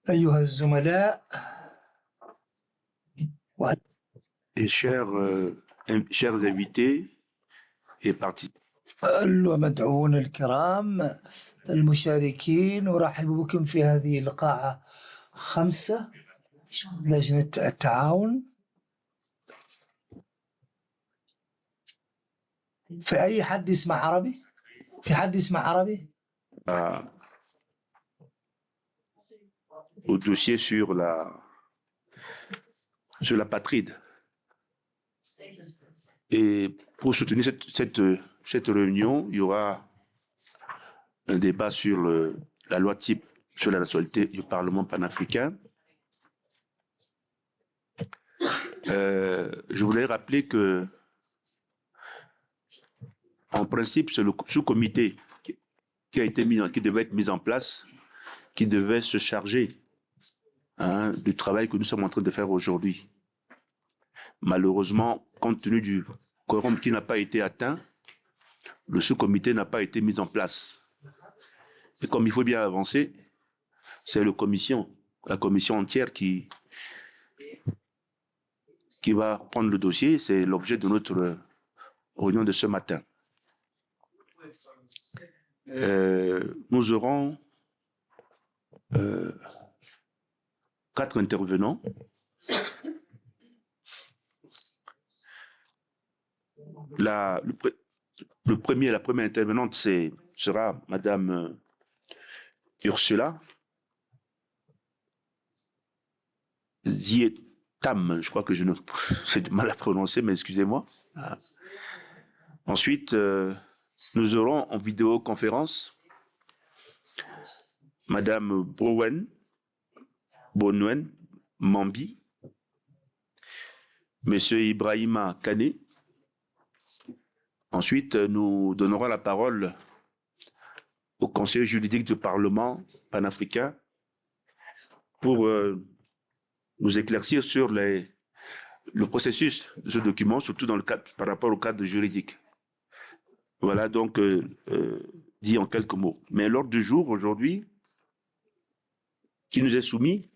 أيها الزملاء et chers invités et participants, المدعوون الكرام المشاركين، أرحب بكم في هذه القاعة 5 لجنة التعاون. في أي حد يسمع عربي؟ في حد يسمع عربي؟ au dossier sur l'apatride. Et pour soutenir cette réunion, il y aura un débat sur la loi type sur la nationalité du Parlement panafricain. Je voulais rappeler que, en principe, c'est le sous-comité qui devait être mis en place, qui devait se charger du travail que nous sommes en train de faire aujourd'hui. Malheureusement, compte tenu du quorum qui n'a pas été atteint, le sous-comité n'a pas été mis en place. Et comme il faut bien avancer, c'est la commission entière qui va prendre le dossier. C'est l'objet de notre réunion de ce matin. Nous aurons 4 intervenants. La première intervenante sera Madame Ursula Zietam, je crois que j'ai du mal à prononcer, mais excusez-moi. Ensuite, nous aurons en vidéoconférence Madame Bonwen Mambi, Monsieur Ibrahima Kane. Ensuite, nous donnerons la parole au conseiller juridique du Parlement panafricain pour nous éclaircir sur le processus de ce document, surtout par rapport au cadre juridique. Voilà donc dit en quelques mots. Mais l'ordre du jour aujourd'hui, qui nous est soumis,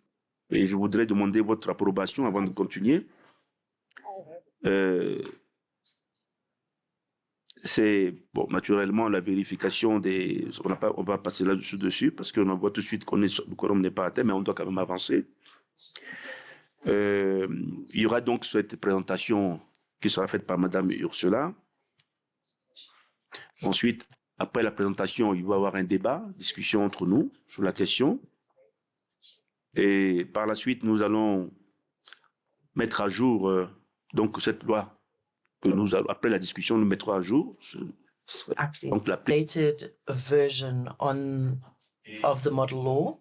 et je voudrais demander votre approbation avant de continuer, c'est, bon, naturellement, la vérification des... On va passer là-dessus parce qu'on voit tout de suite que le quorum n'est pas atteint, mais on doit quand même avancer. Il y aura donc cette présentation qui sera faite par Madame Ursula. Ensuite, après la présentation, il va y avoir un débat, discussion entre nous sur la question. Et par la suite, nous allons mettre à jour donc cette loi que nous, après la discussion, nous mettrons à jour. Donc la updated version of the model law,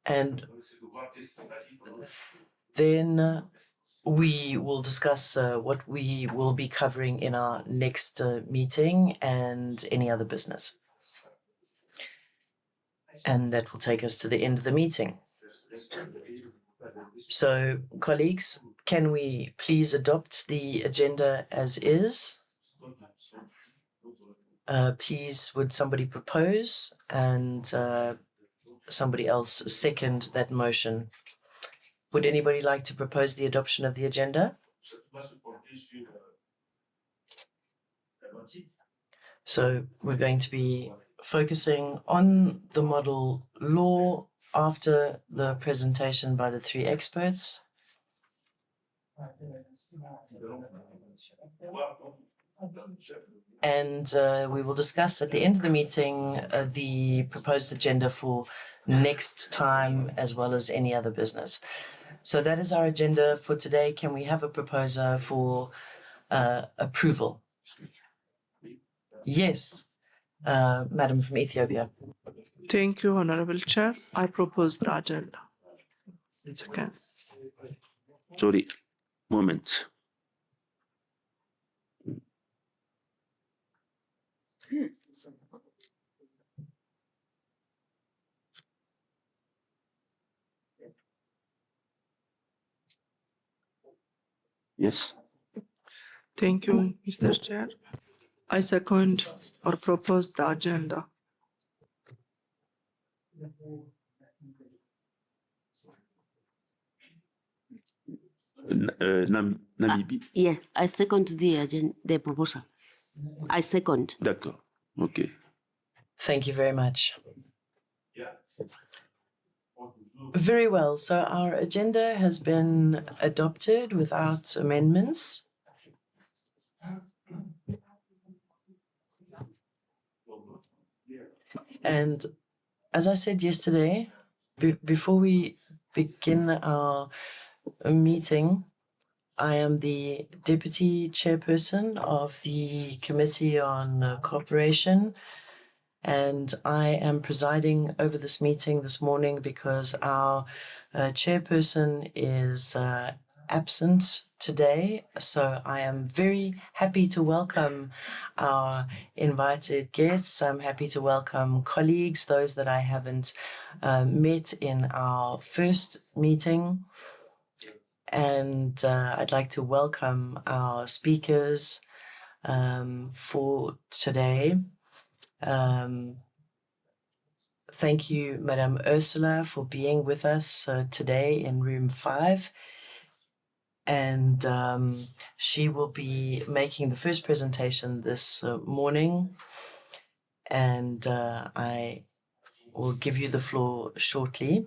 and then we will discuss what we will be covering in our next meeting and any other business. And that will take us to the end of the meeting. So, colleagues, can we please adopt the agenda as is? Please, would somebody propose and somebody else second that motion? Would anybody like to propose the adoption of the agenda? So we're going to be focusing on the model law after the presentation by the 3 experts. And we will discuss at the end of the meeting the proposed agenda for next time, as well as any other business. So that is our agenda for today. Can we have a proposer for approval? Yes, Madam from Ethiopia. Thank you, Honorable Chair. I propose the agenda. It's okay. Sorry, moment. Yes. Thank you, Mr. Chair. I second or propose the agenda. Namibie. Yeah, I second the proposal. I second. D'accord. OK. Thank you very much. Very well. So our agenda has been adopted without amendments. And as I said yesterday, before we begin our meeting, I am the deputy chairperson of the Committee on Cooperation, and I am presiding over this meeting this morning because our chairperson is absent today. So I am very happy to welcome our invited guests. I'm happy to welcome colleagues, those that I haven't met in our first meeting. And I'd like to welcome our speakers for today. Thank you, Madame Ursula, for being with us today in room 5. And she will be making the first presentation this morning. And I will give you the floor shortly.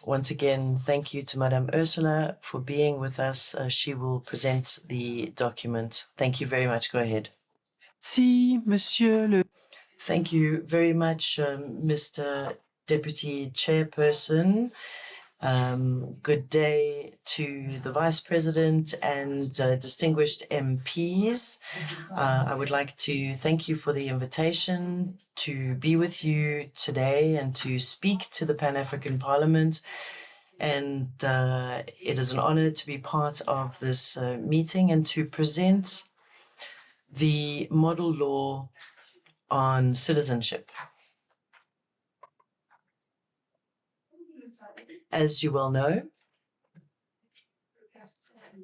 Once again, thank you to Madame Ursula for being with us. She will present the document. Thank you very much. Go ahead. Si, Monsieur le... Thank you very much, Mr. Deputy Chairperson. Good day to the Vice President and distinguished MPs. I would like to thank you for the invitation to be with you today and to speak to the Pan-African Parliament. And it is an honor to be part of this meeting and to present the model law on citizenship. As you well know,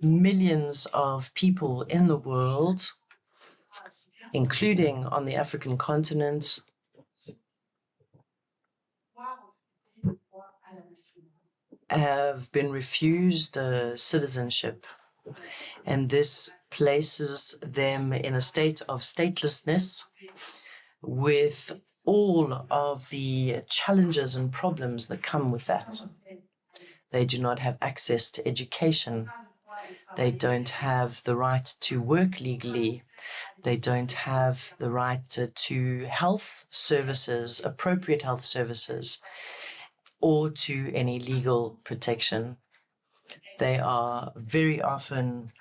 millions of people in the world, including on the African continent, have been refused citizenship. And this places them in a state of statelessness with all of the challenges and problems that come with that. They do not have access to education. They don't have the right to work legally. They don't have the right to health services, appropriate health services, or to any legal protection. They are very often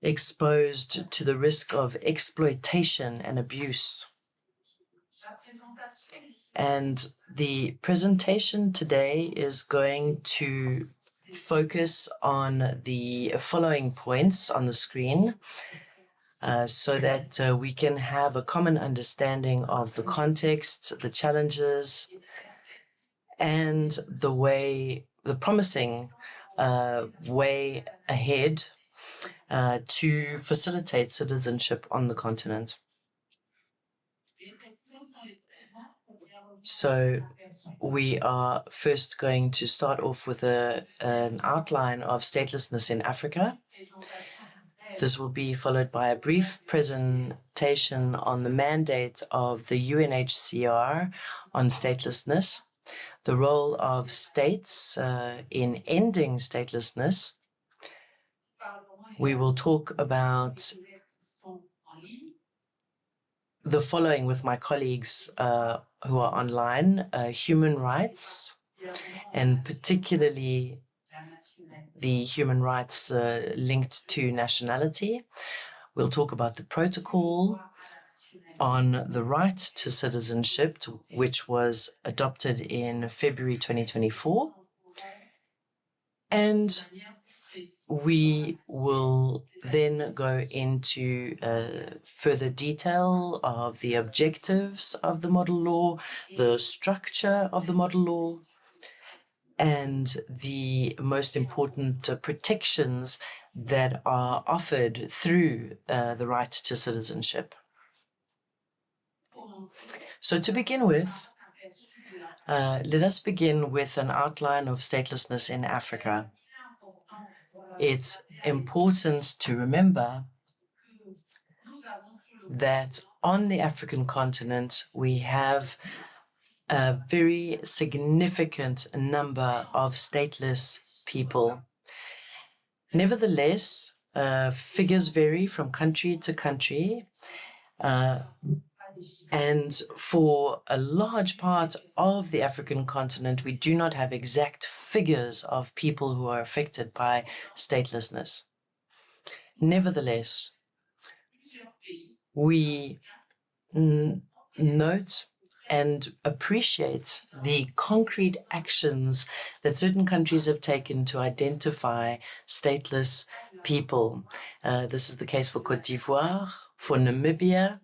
exposed to the risk of exploitation and abuse. And the presentation today is going to focus on the following points on the screen so that we can have a common understanding of the context, the challenges, and the promising way ahead to facilitate citizenship on the continent. So we are first going to start off with an outline of statelessness in Africa. This will be followed by a brief presentation on the mandate of the UNHCR on statelessness, the role of states in ending statelessness. We will talk about the following with my colleagues who are online, human rights, and particularly the human rights linked to nationality. We'll talk about the protocol on the right to citizenship, which was adopted in February 2024. And we will then go into further detail of the objectives of the model law, the structure of the model law, and the most important protections that are offered through the right to citizenship. So to begin with, let us begin with an outline of statelessness in Africa. It's important to remember that on the African continent, we have a very significant number of stateless people. Nevertheless, figures vary from country to country, and for a large part of the African continent, we do not have exact figures of people who are affected by statelessness. Nevertheless, we note and appreciate the concrete actions that certain countries have taken to identify stateless people. This is the case for Côte d'Ivoire, for Namibia,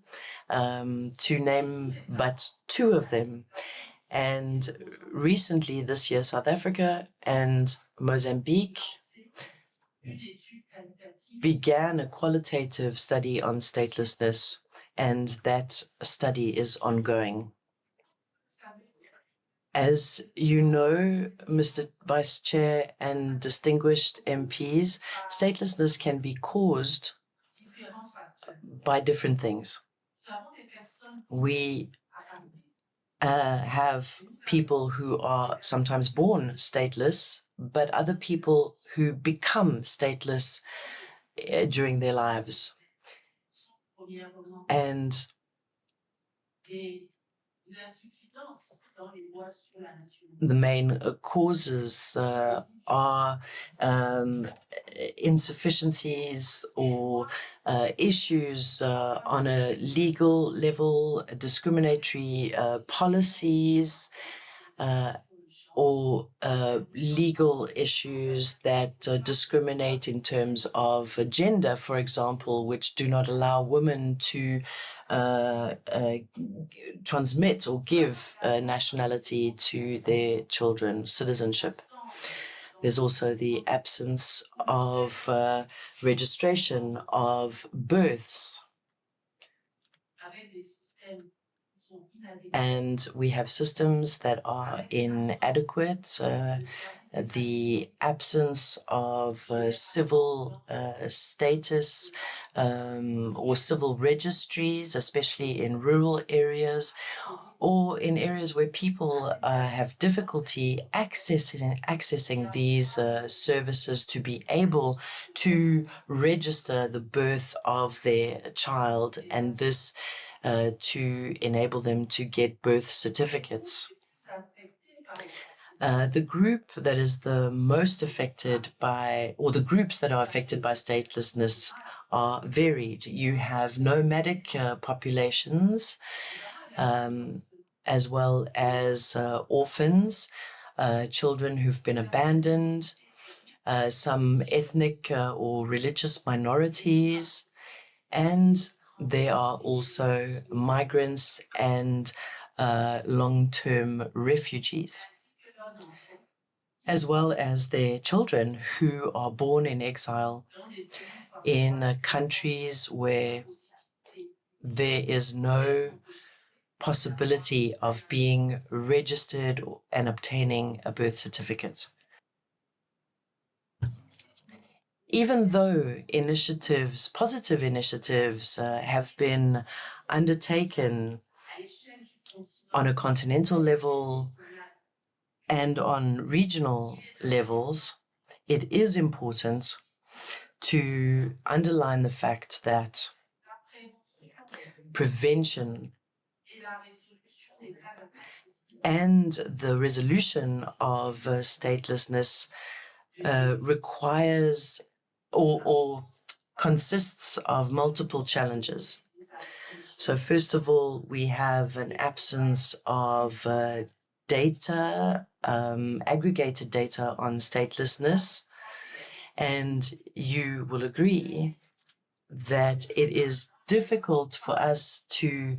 to name but two of them. And recently this year, South Africa and Mozambique began a qualitative study on statelessness, and that study is ongoing. As you know, Mr. Vice Chair and distinguished MPs, statelessness can be caused by different things. We have people who are sometimes born stateless, but other people who become stateless during their lives. And the main causes are insufficiencies or issues on a legal level, discriminatory policies, or legal issues that discriminate in terms of gender, for example, which do not allow women to transmit or give nationality to their children, citizenship. There's also the absence of registration of births. And we have systems that are inadequate. The absence of civil status or civil registries, especially in rural areas, or in areas where people have difficulty accessing these services to be able to register the birth of their child, and this to enable them to get birth certificates. The group that is the most affected by, or the groups that are affected by statelessness are varied. You have nomadic populations, as well as orphans, children who've been abandoned, some ethnic or religious minorities, and there are also migrants and long-term refugees, as well as their children who are born in exile in countries where there is no possibility of being registered and obtaining a birth certificate. Even though initiatives, positive initiatives, have been undertaken on a continental level and on regional levels, it is important to underline the fact that prevention and the resolution of statelessness requires or consists of multiple challenges. So first of all, we have an absence of data, aggregated data on statelessness, and you will agree that it is difficult for us to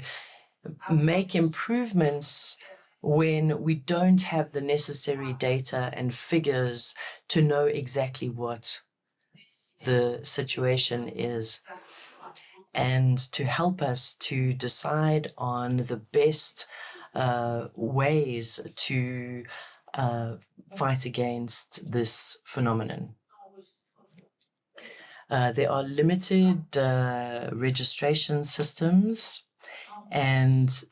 make improvements when we don't have the necessary data and figures to know exactly what the situation is, and to help us to decide on the best ways to fight against this phenomenon. There are limited registration systems, and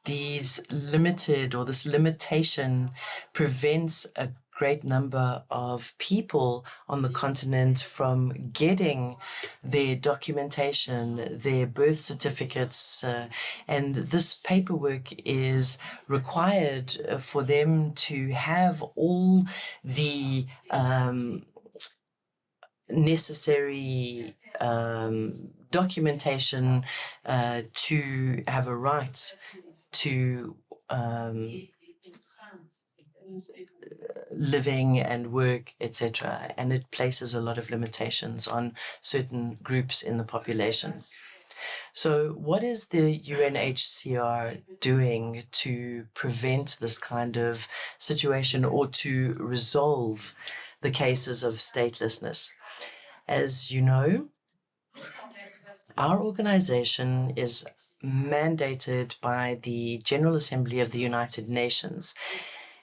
this limitation prevents a great number of people on the continent from getting their documentation, their birth certificates, and this paperwork is required for them to have all the necessary documentation to have a right to living and work, etc. And it places a lot of limitations on certain groups in the population. So what is the UNHCR doing to prevent this kind of situation or to resolve the cases of statelessness? As you know, our organization is mandated by the General Assembly of the United Nations,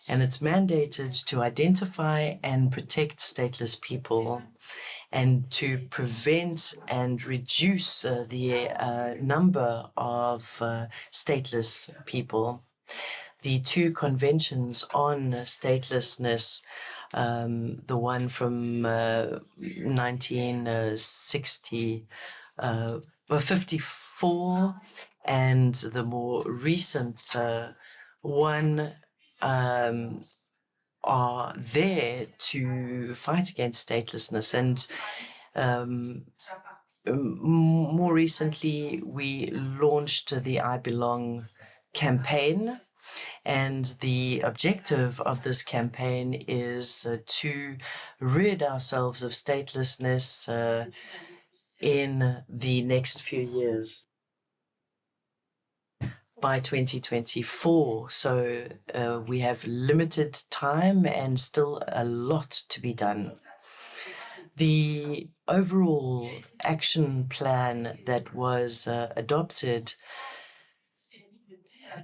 and it's mandated to identify and protect stateless people and to prevent and reduce the number of stateless people. The two conventions on statelessness, the one from 1954 and the more recent one, are there to fight against statelessness. And more recently, we launched the I Belong campaign. And the objective of this campaign is to rid ourselves of statelessness in the next few years. By 2024. So we have limited time and still a lot to be done. The overall action plan that was adopted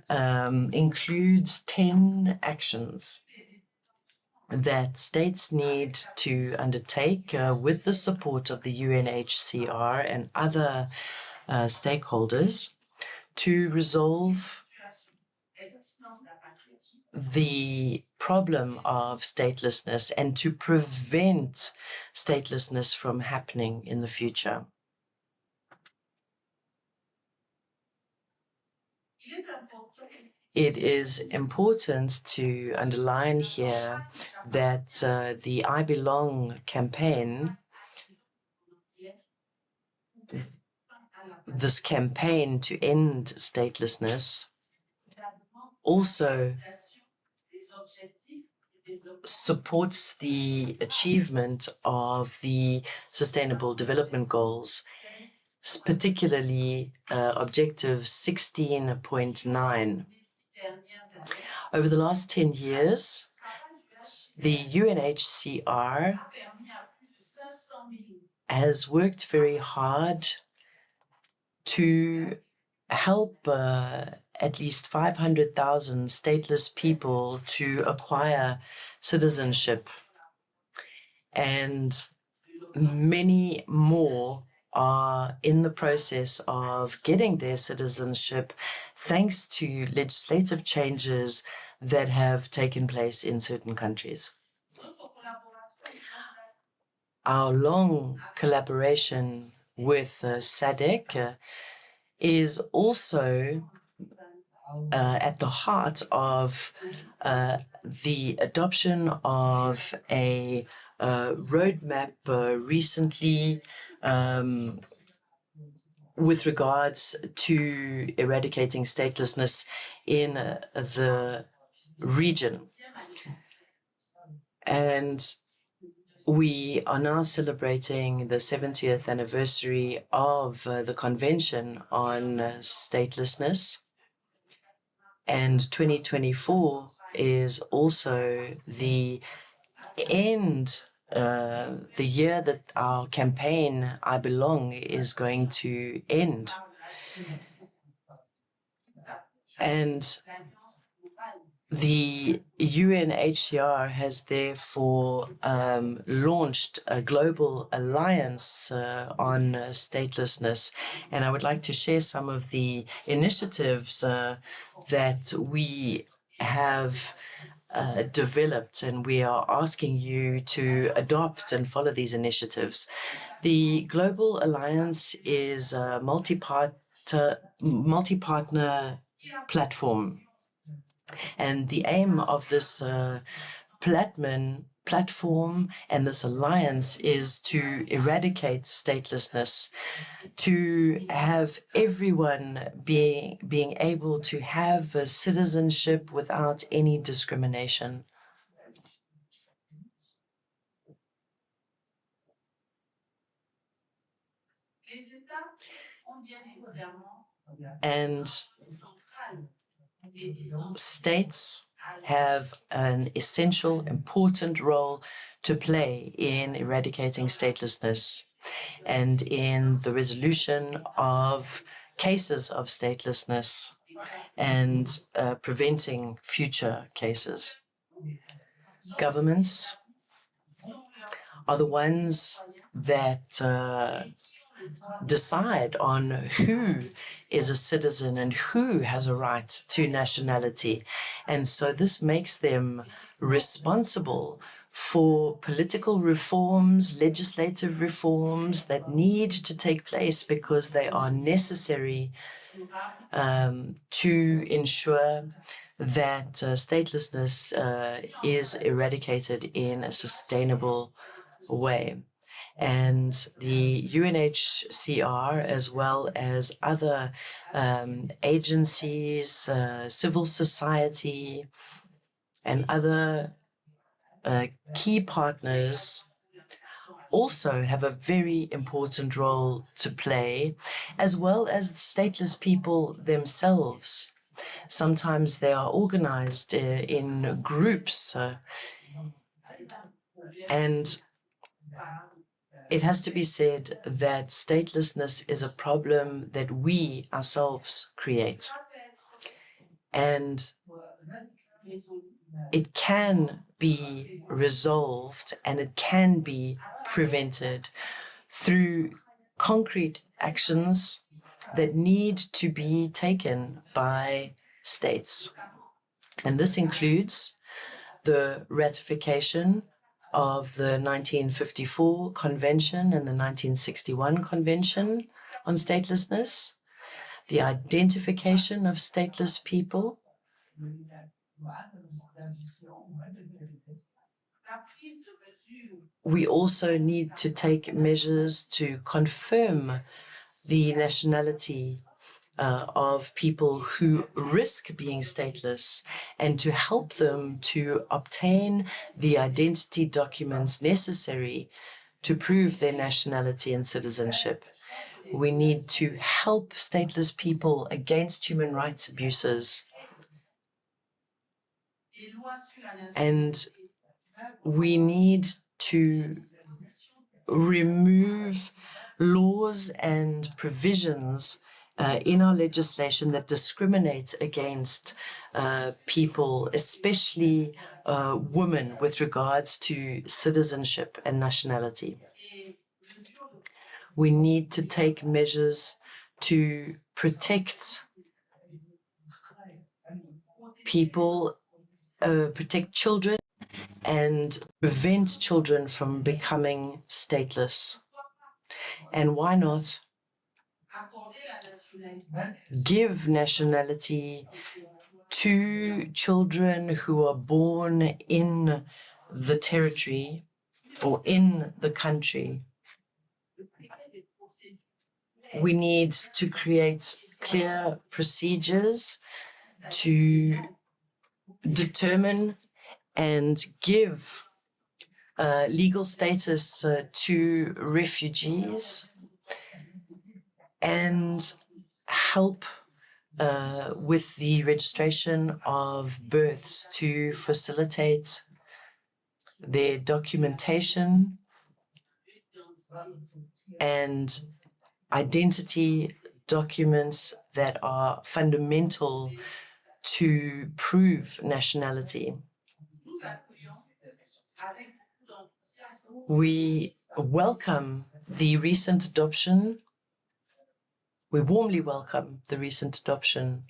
includes 10 actions that states need to undertake with the support of the UNHCR and other stakeholders to resolve the problem of statelessness and to prevent statelessness from happening in the future. It is important to underline here that the I Belong campaign, this campaign to end statelessness, also supports the achievement of the Sustainable Development Goals, particularly Objective 16.9. Over the last 10 years, the UNHCR has worked very hard to help at least 500,000 stateless people to acquire citizenship. And many more are in the process of getting their citizenship thanks to legislative changes that have taken place in certain countries. Our long collaboration with SADC is also at the heart of the adoption of a roadmap recently with regards to eradicating statelessness in the region. And we are now celebrating the 70th anniversary of the Convention on Statelessness. And 2024 is also the end, the year that our campaign, I Belong, is going to end. And the UNHCR has therefore launched a global alliance on statelessness. And I would like to share some of the initiatives that we have developed, and we are asking you to adopt and follow these initiatives. The Global Alliance is a multi-partner platform. And the aim of this platform and this alliance is to eradicate statelessness, to have everyone being able to have a citizenship without any discrimination. And states have an essential, important role to play in eradicating statelessness and in the resolution of cases of statelessness and preventing future cases. Governments are the ones that decide on who is a citizen and who has a right to nationality. And so this makes them responsible for political reforms, legislative reforms that need to take place because they are necessary to ensure that statelessness is eradicated in a sustainable way. And the UNHCR, as well as other agencies, civil society, and other key partners also have a very important role to play, as well as stateless people themselves. Sometimes they are organized in groups, and it has to be said that statelessness is a problem that we ourselves create. And it can be resolved and it can be prevented through concrete actions that need to be taken by states. And this includes the ratification of the 1954 Convention and the 1961 Convention on Statelessness, the identification of stateless people, we also need to take measures to confirm the nationality of people who risk being stateless and to help them to obtain the identity documents necessary to prove their nationality and citizenship. We need to help stateless people against human rights abuses. And we need to remove laws and provisions in our legislation that discriminate against people, especially women, with regards to citizenship and nationality. We need to take measures to protect people, protect children, and prevent children from becoming stateless. And why not give nationality to children who are born in the territory or in the country? We need to create clear procedures to determine and give legal status to refugees and help with the registration of births to facilitate their documentation and identity documents that are fundamental to prove nationality. We welcome the recent adoption. We warmly welcome the recent adoption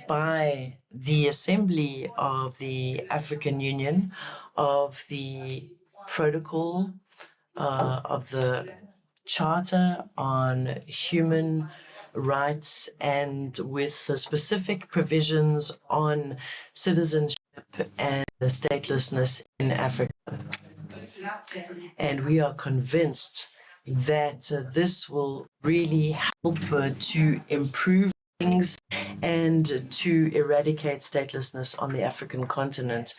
by the Assembly of the African Union of the protocol of the Charter on Human Rights and with the specific provisions on citizenship and statelessness in Africa. And we are convinced that this will really help to improve things and to eradicate statelessness on the African continent.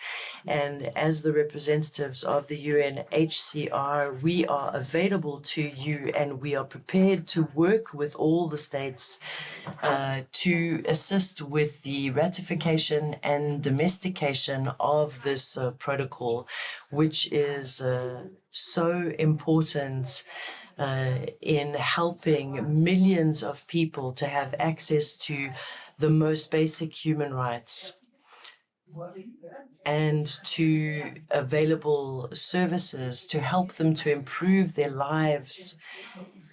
And as the representatives of the UNHCR, we are available to you and we are prepared to work with all the states to assist with the ratification and domestication of this protocol, which is so important in helping millions of people to have access to the most basic human rights and to available services to help them to improve their lives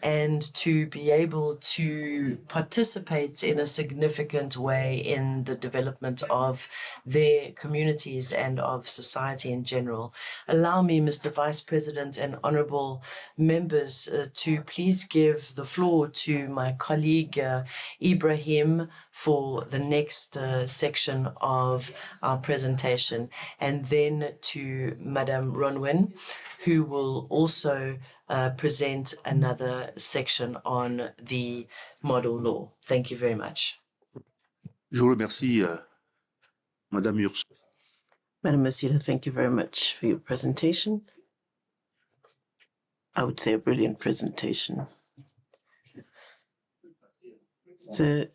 and to be able to participate in a significant way in the development of their communities and of society in general. Allow me, Mr. Vice President and honorable members, to please give the floor to my colleague Ibrahim for the next section of our presentation, and then to Madame Ronwin, who will also present another section on the model law. Thank you very much. Je vous remercie, Madame Ursula. Madam Masila, thank you very much for your presentation. I would say a brilliant presentation. So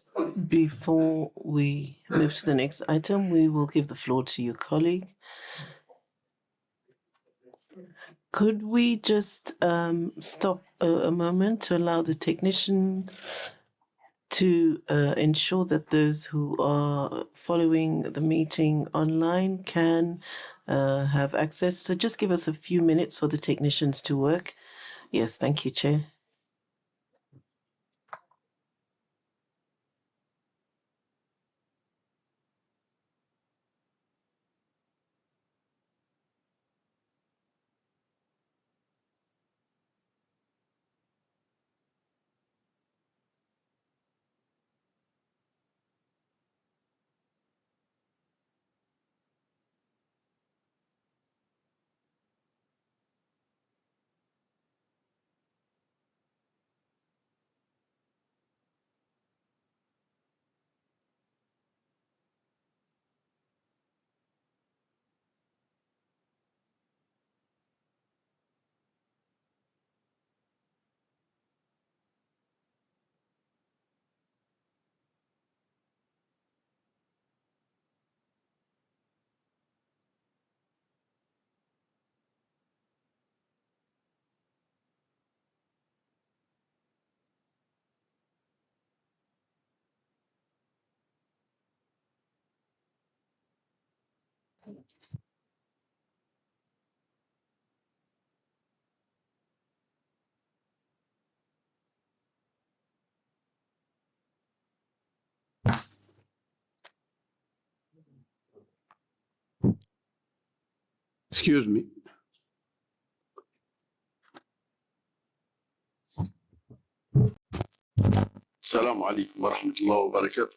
before we move to the next item, we will give the floor to your colleague. Could we just stop a moment to allow the technician to ensure that those who are following the meeting online can have access? So just give us a few minutes for the technicians to work. Yes, thank you, Chair. Excuse me. Assalamu alaikum wa rahmatullahi wa barakatuh.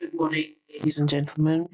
Good morning, ladies and gentlemen.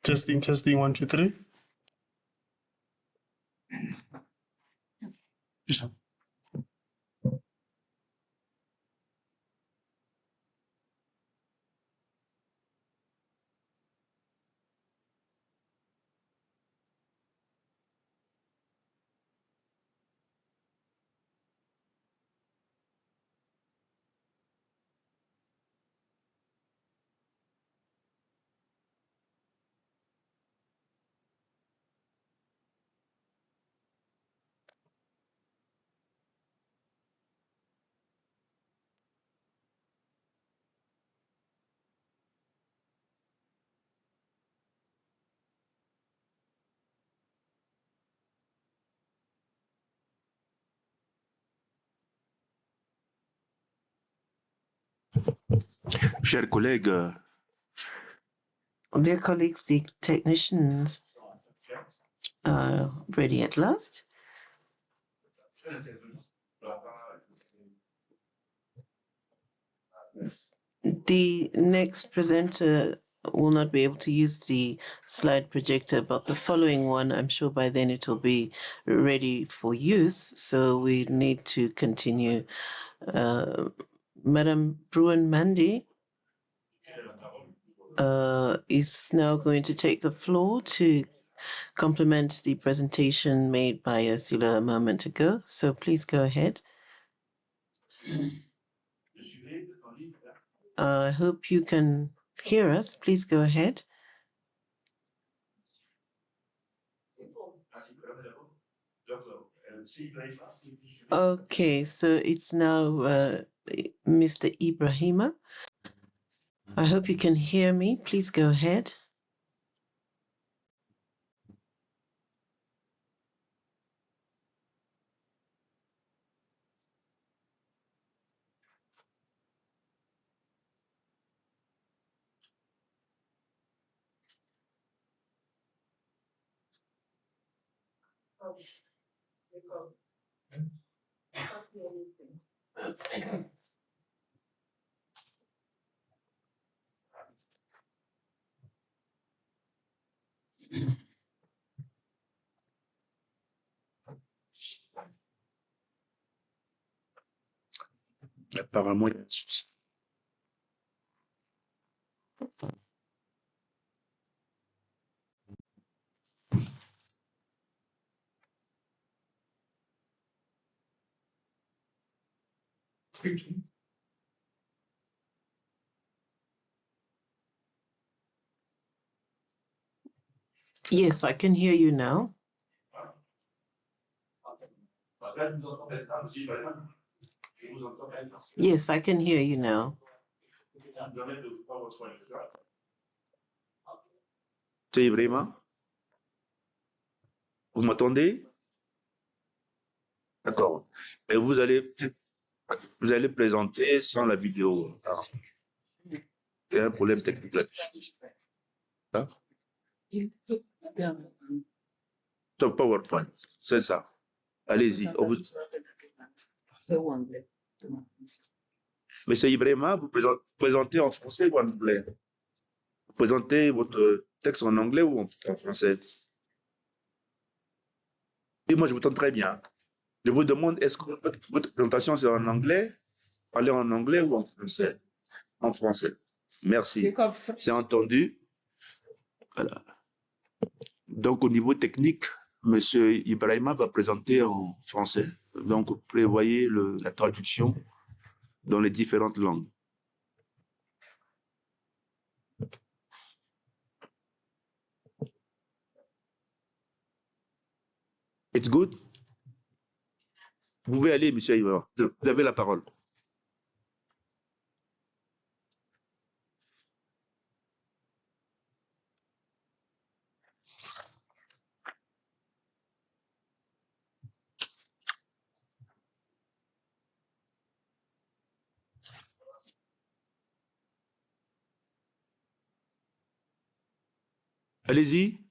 Testing, testing, 1, 2, 3. Chers collègues, Dear colleagues, the technicians are ready at last. The next presenter will not be able to use the slide projector, but the following one, I'm sure by then it will be ready for use. So we need to continue. Madam Bruin Mandy is now going to take the floor to complement the presentation made by Ursula a moment ago. So please go ahead. I hope you can hear us. Please go ahead. Okay, so it's now Mr. Ibrahima. I hope you can hear me. Please go ahead. apparemment, il y a un souci. Yes, I can hear you now. Yes, I can hear you now. C'est Ibrahima? Vous m'entendez? D'accord. Mais vous allez présenter sans la vidéo. Ah. Il y a un problème technique là-dessus. Hein? Sur PowerPoint, c'est ça. Allez-y. Monsieur Ibrahima, vous présentez en français ou en anglais? Vous présentez votre texte en anglais ou en français? Et moi, je vous entends très bien. Je vous demande, est-ce que votre présentation, c'est en anglais? Parlez en anglais ou en français? En français. Merci. C'est entendu. Voilà. Donc, au niveau technique, Monsieur Ibrahima va présenter en français. Donc, prévoyez la traduction dans les différentes langues. It's good? Vous pouvez aller, Monsieur Ibrahima. Vous avez la parole. Allez-y.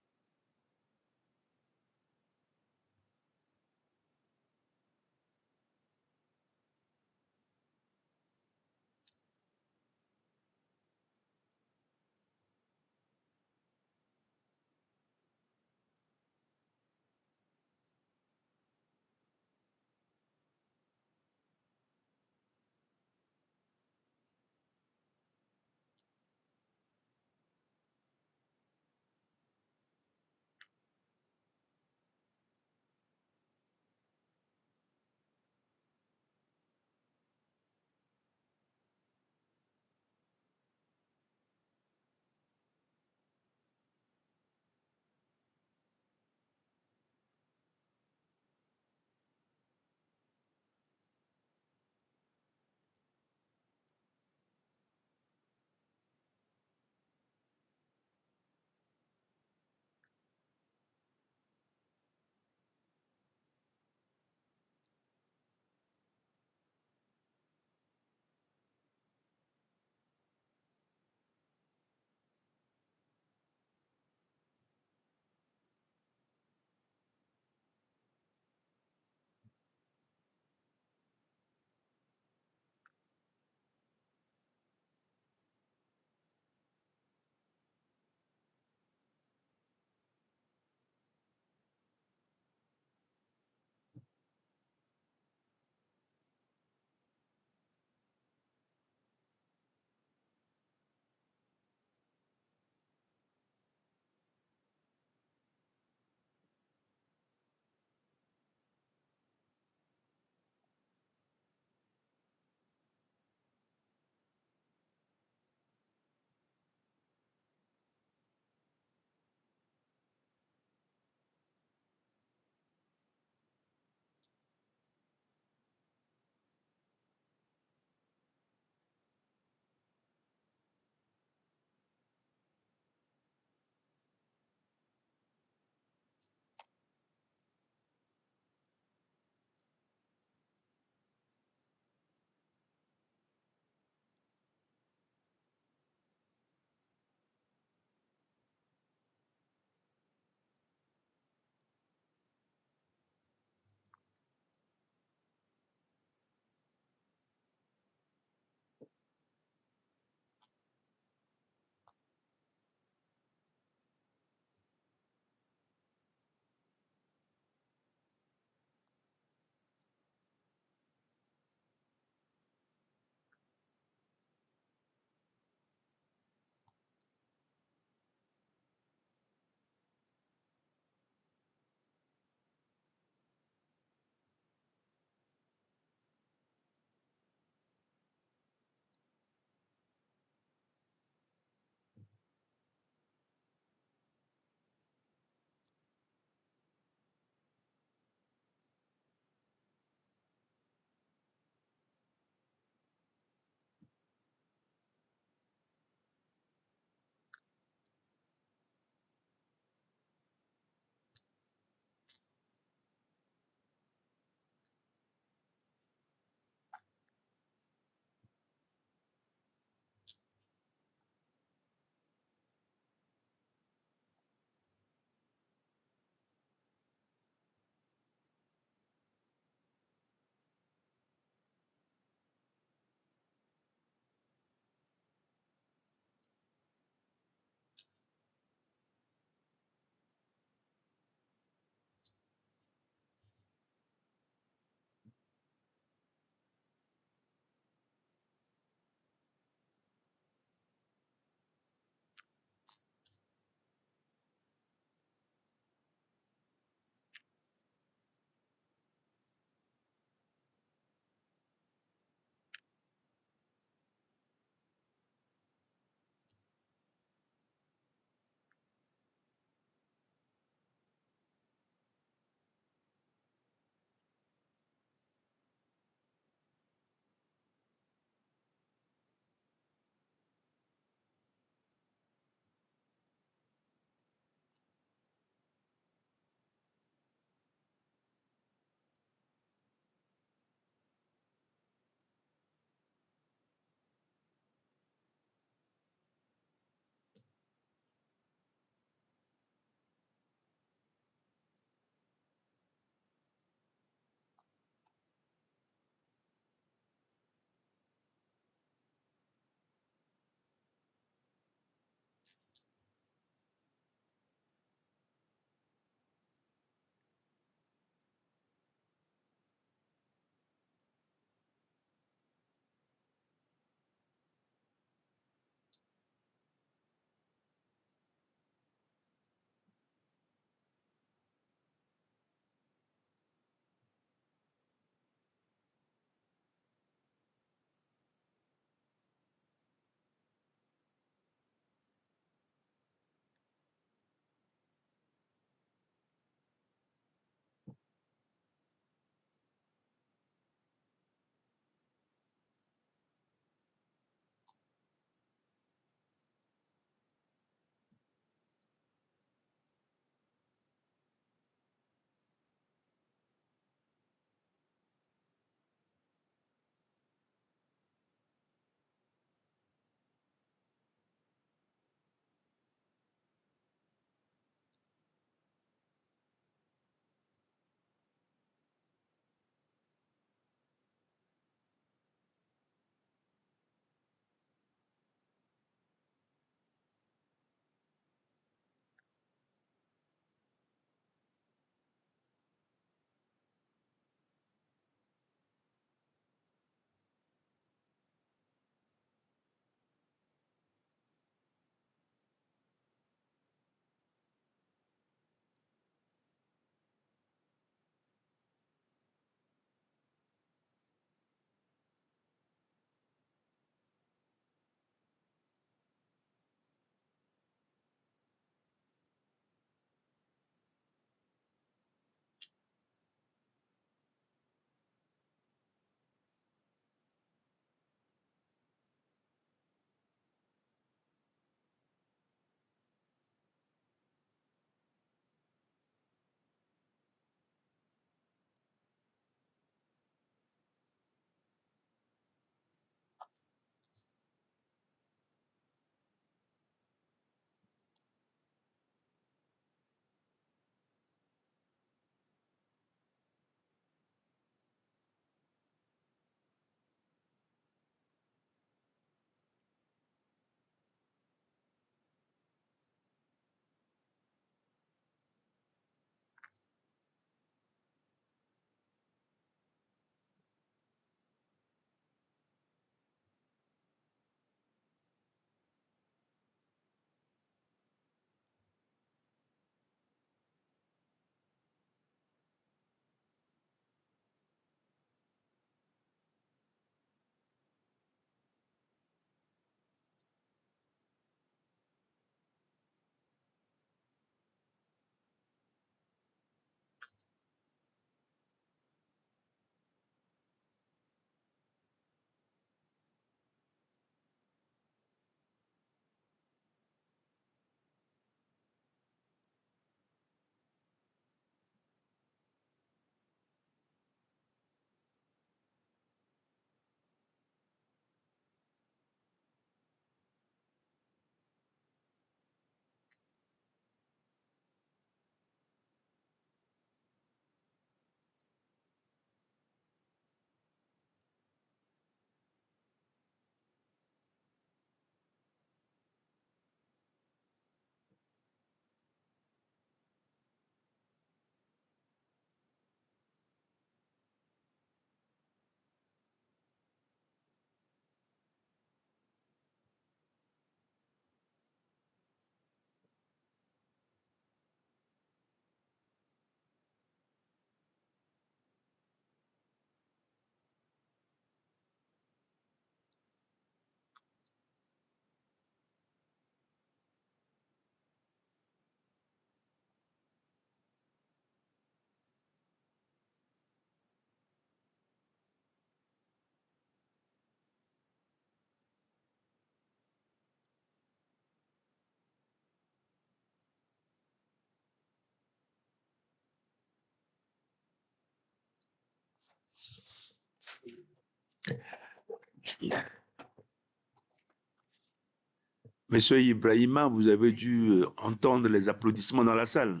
Monsieur Ibrahima, vous avez dû entendre les applaudissements dans la salle.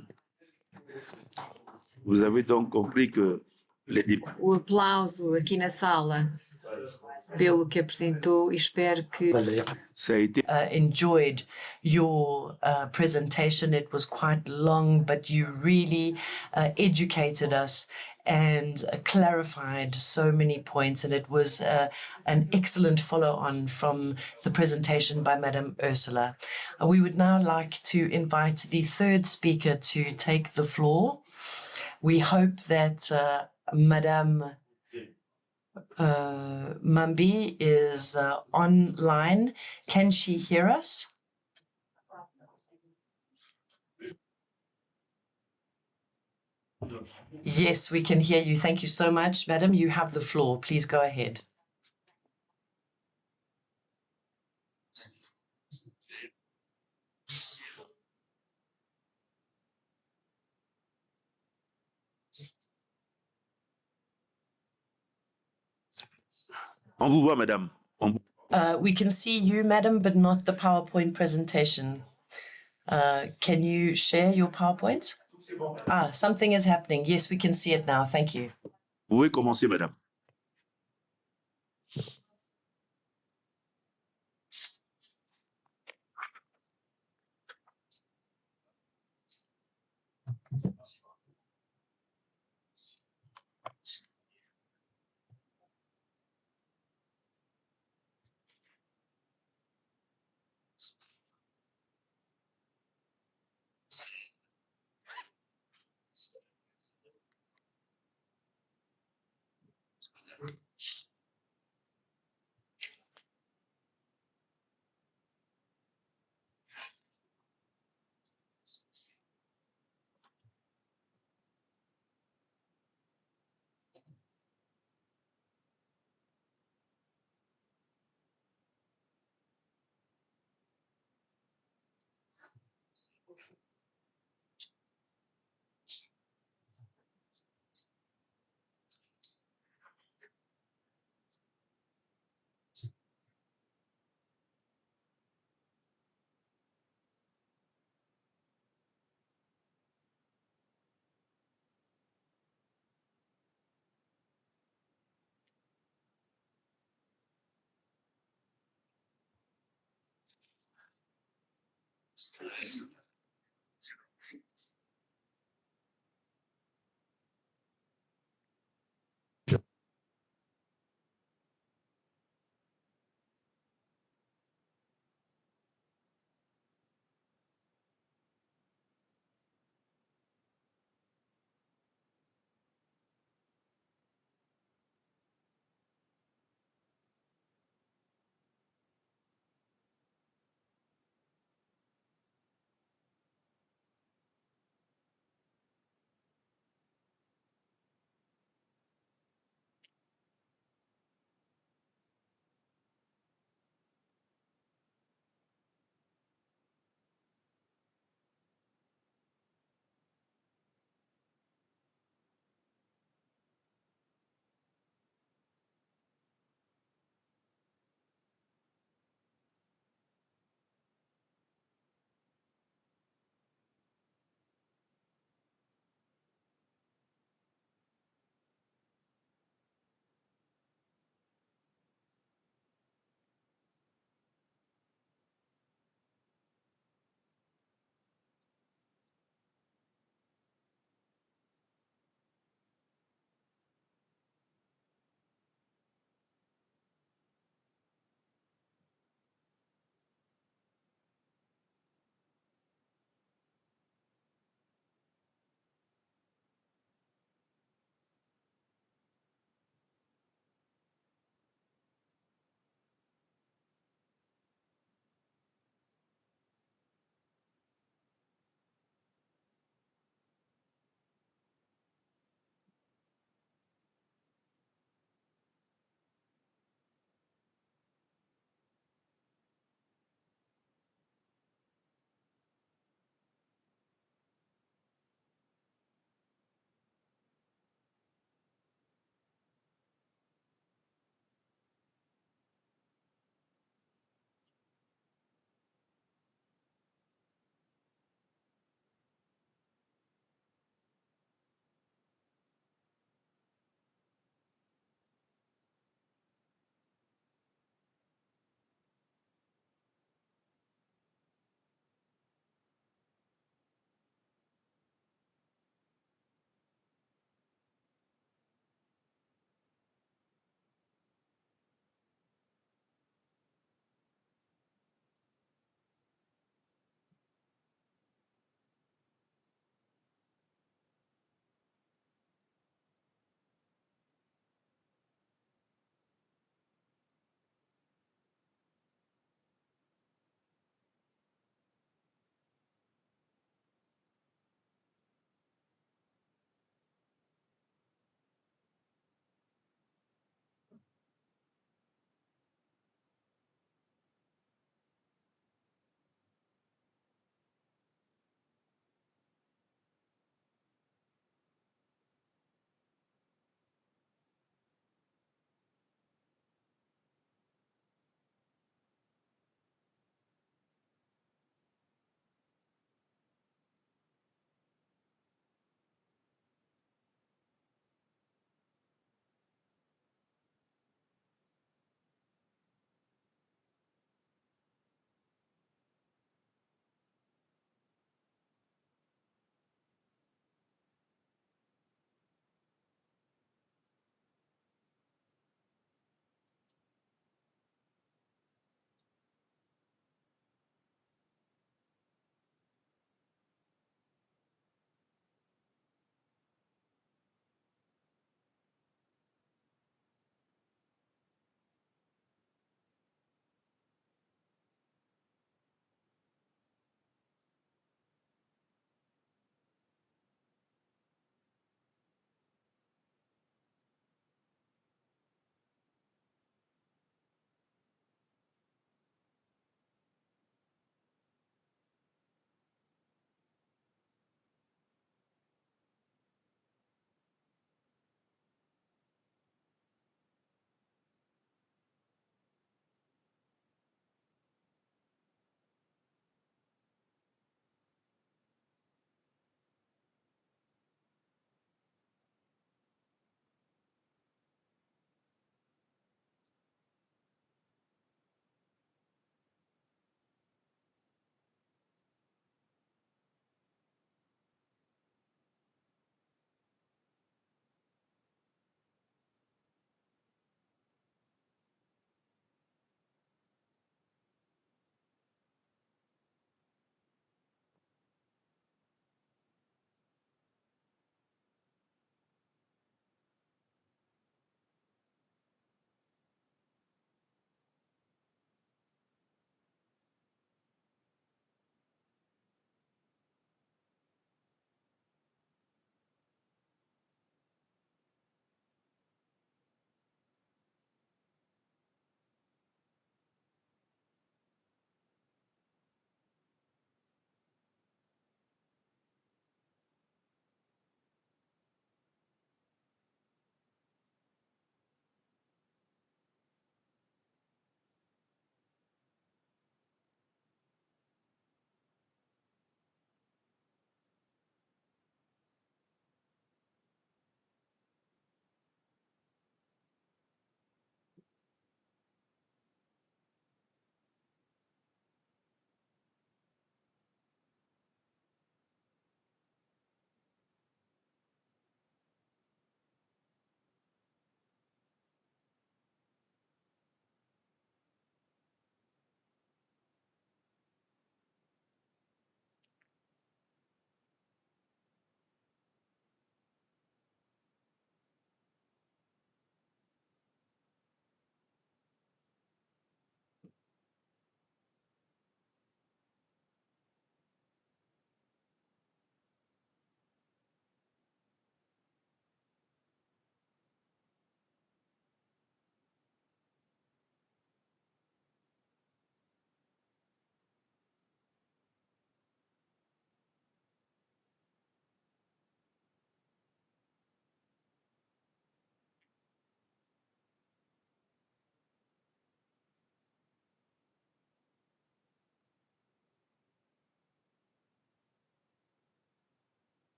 Vous avez donc compris que les députés O aplauso aqui na sala pelo que apresentou e espero que ça a été enjoyed your presentation. It was quite long, but you really educated us and clarified so many points. And it was an excellent follow-on from the presentation by Madame Ursula. We would now like to invite the third speaker to take the floor. We hope that Madame Mambi is online. Can she hear us? Yes, we can hear you. Thank you so much, Madam. You have the floor. Please go ahead. On vous voit, madame. We can see you, Madam, but not the PowerPoint presentation. Can you share your PowerPoint? Something is happening. Yes, we can see it now. Thank you. Vous pouvez commencer, madame.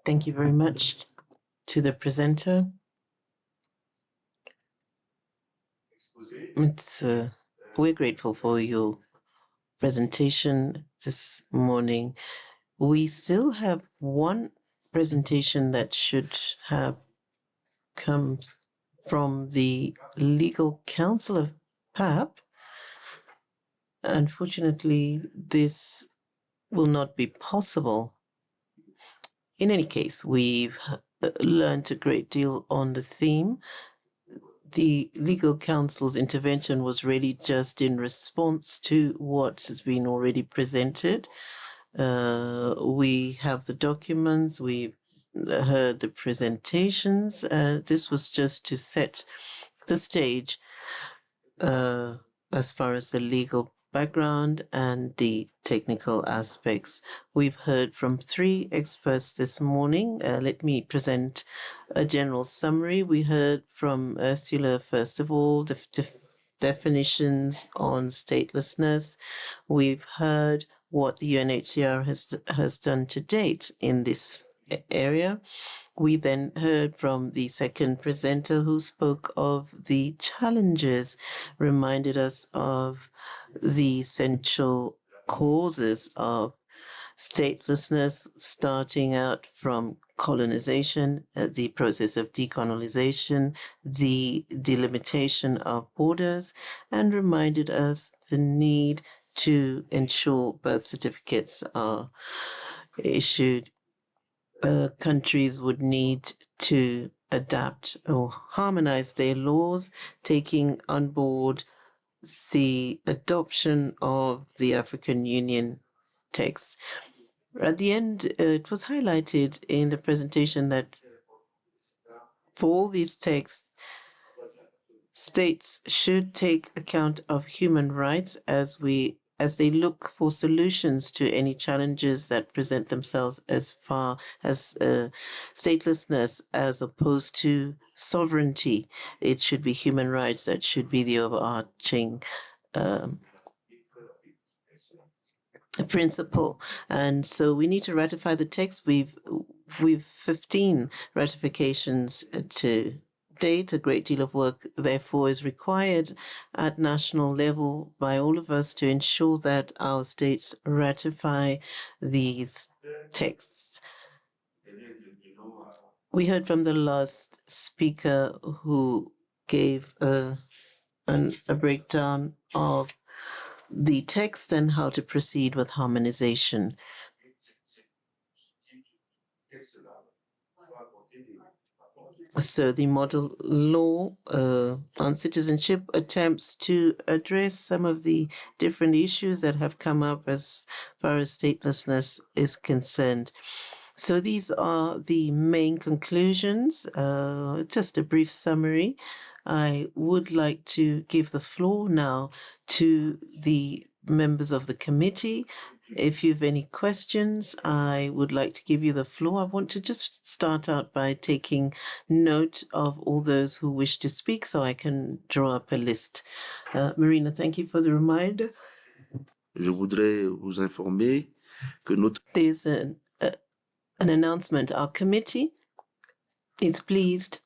Thank you very much to the presenter. We're grateful for your presentation this morning. We still have one presentation that should have come from the Legal Counsel of PAP. Unfortunately, this will not be possible. In any case, we've learned a great deal on the theme. The legal counsel's intervention was really just in response to what has been already presented. We have the documents, we heard the presentations. This was just to set the stage as far as the legal background and the technical aspects. We've heard from 3 experts this morning. Let me present a general summary. We heard from Ursula, first of all, the definitions on statelessness. We've heard what the UNHCR has done to date in this area. We then heard from the second presenter who spoke of the challenges, reminded us of the essential causes of statelessness, starting out from colonization, the process of decolonization, the delimitation of borders, and reminded us the need to ensure birth certificates are issued. Countries would need to adapt or harmonize their laws, taking on board the adoption of the African Union text. At the end, it was highlighted in the presentation that for all these texts, states should take account of human rights as they look for solutions to any challenges that present themselves, as far as statelessness as opposed to sovereignty. It should be human rights that should be the overarching principle. And so we need to ratify the text. We've 15 ratifications to date. A great deal of work, therefore, is required at national level by all of us to ensure that our states ratify these texts. We heard from the last speaker who gave a breakdown of the text and how to proceed with harmonization. So the model law on citizenship attempts to address some of the different issues that have come up as far as statelessness is concerned. So these are the main conclusions. Just a brief summary. I would like to give the floor now to the members of the committee. If you have any questions, I would like to give you the floor. I want to just start out by taking note of all those who wish to speak so I can draw up a list. Marina, thank you for the reminder. Je voudrais vous informer que notre... There's an announcement. Our committee is pleased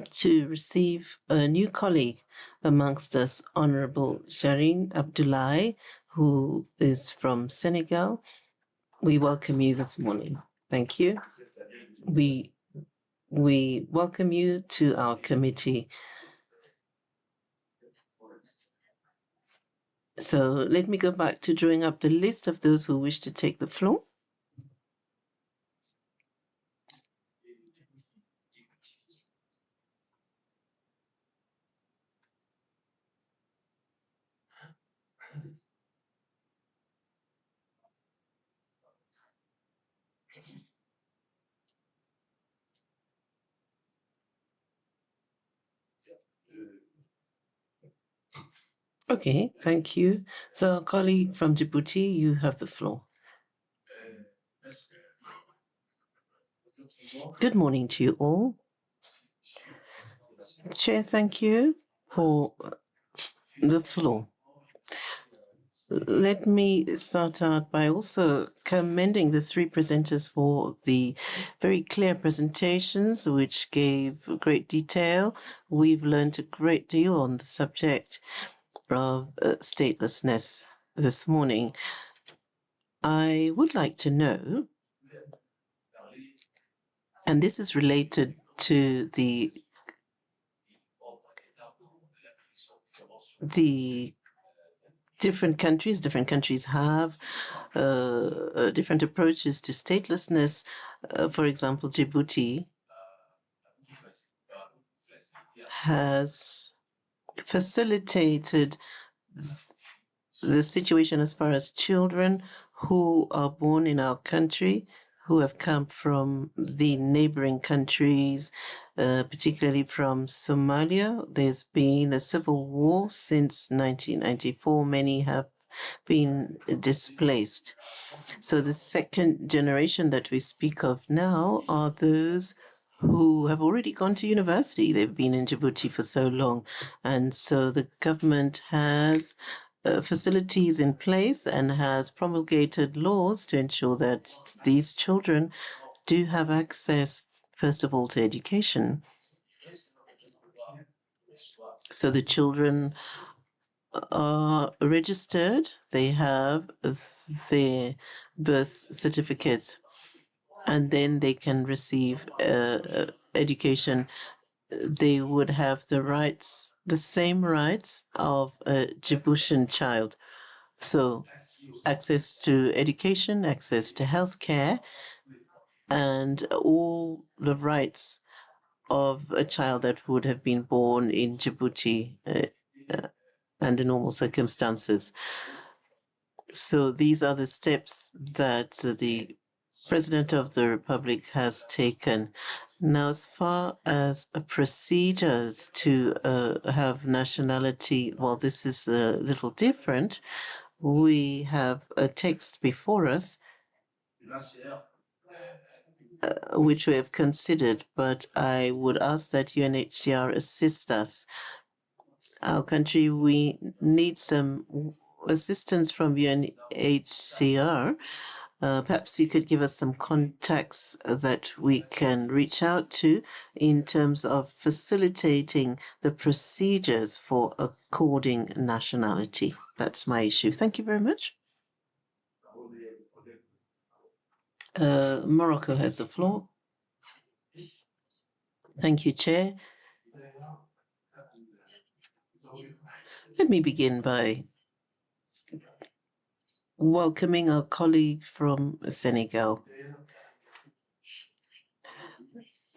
to receive a new colleague amongst us, Honorable Shireen Abdoulaye, who is from Senegal. We welcome you this morning. Thank you. We welcome you to our committee. So let me go back to drawing up the list of those who wish to take the floor. Okay, thank you. So, colleague from Djibouti, you have the floor. Good morning to you all. Chair, thank you for the floor. Let me start out by also commending the three presenters for the very clear presentations, which gave great detail. We've learned a great deal on the subject of statelessness this morning. I would like to know, and this is related to the different countries have different approaches to statelessness. For example, Djibouti has facilitated the situation as far as children who are born in our country, who have come from the neighboring countries, particularly from Somalia. There's been a civil war since 1994. Many have been displaced. So the second generation that we speak of now are those who have already gone to university. They've been in Djibouti for so long. And so the government has facilities in place and has promulgated laws to ensure that these children do have access, first of all, to education. So the children are registered, they have their birth certificates, and then they can receive education. They would have the rights, the same rights of a Djiboutian child. So access to education, access to healthcare, and all the rights of a child that would have been born in Djibouti under normal circumstances. So these are the steps that the President of the Republic has taken. Now, as far as procedures to have nationality, well, this is a little different. We have a text before us which we have considered, but I would ask that UNHCR assist us. Our country, we need some assistance from UNHCR. Perhaps you could give us some contacts that we can reach out to in terms of facilitating the procedures for according nationality. That's my issue. Thank you very much. Morocco has the floor. Thank you, Chair. Let me begin by welcoming our colleague from Senegal.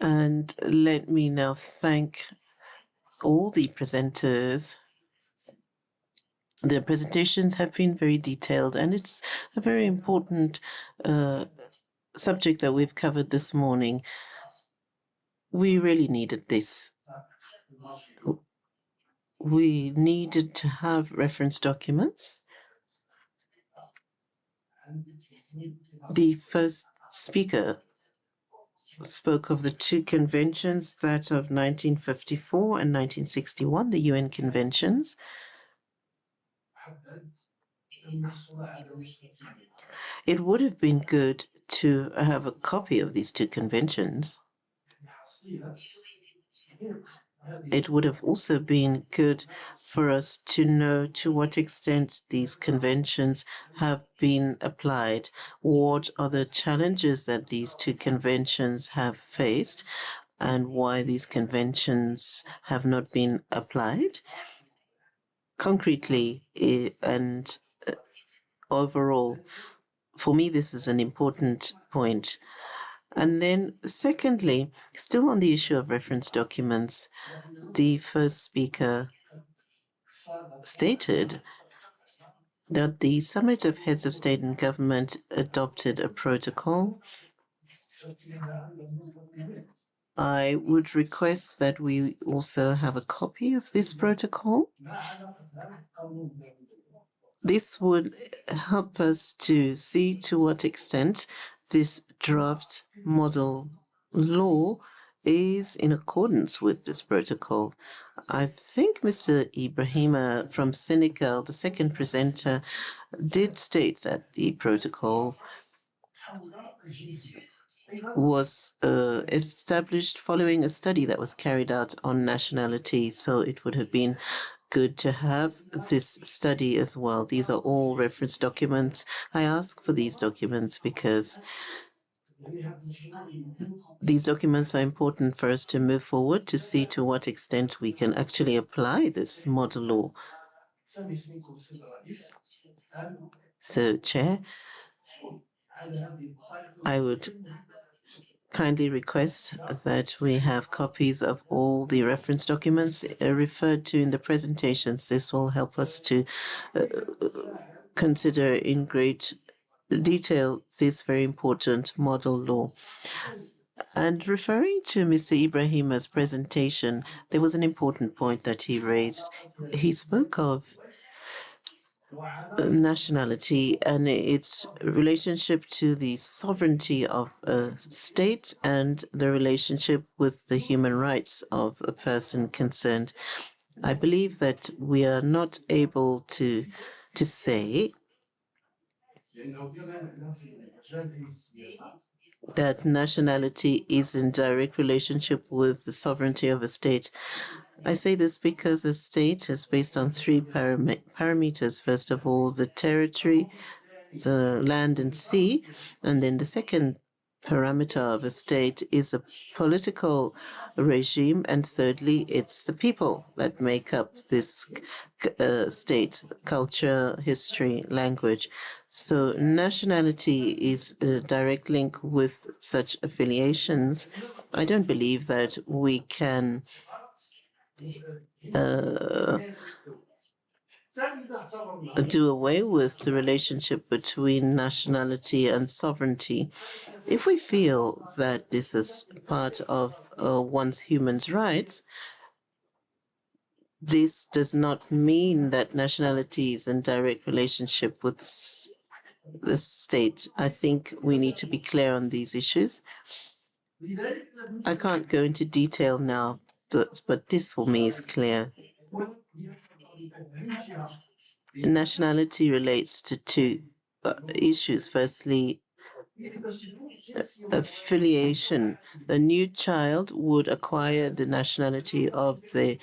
And let me now thank all the presenters. Their presentations have been very detailed, and it's a very important subject that we've covered this morning. We really needed this. We needed to have reference documents. The first speaker spoke of the two conventions, that of 1954 and 1961, the UN conventions. It would have been good to have a copy of these two conventions. It would have also been good for us to know to what extent these conventions have been applied. What are the challenges that these two conventions have faced, and why these conventions have not been applied? Concretely and overall, for me, this is an important point. And then, secondly, still on the issue of reference documents, the first speaker stated that the Summit of Heads of State and Government adopted a protocol. I would request that we also have a copy of this protocol. This would help us to see to what extent this draft model law is in accordance with this protocol. I think Mr. Ibrahima from Senegal, the second presenter, did state that the protocol was established following a study that was carried out on nationality. So it would have been good to have this study as well. These are all reference documents. I ask for these documents because these documents are important for us to move forward to see to what extent we can actually apply this model law. So, Chair, I would kindly request that we have copies of all the reference documents referred to in the presentations. This will help us to consider in great detail this very important model law. And referring to Mr. Ibrahima's presentation, there was an important point that he raised. He spoke of nationality and its relationship to the sovereignty of a state and the relationship with the human rights of a person concerned. I believe that we are not able to say that nationality is in direct relationship with the sovereignty of a state. I say this because a state is based on three parameters. First of all, the territory, the land and sea, and then the second parameter of a state is a political regime, and thirdly, it's the people that make up this state, culture, history, language. So nationality is a direct link with such affiliations. I don't believe that we can do away with the relationship between nationality and sovereignty. If we feel that this is part of one's human rights, this does not mean that nationality is in direct relationship with the state. I think we need to be clear on these issues. I can't go into detail now, but this for me is clear. Nationality relates to two issues. Firstly, affiliation. A new child would acquire the nationality of the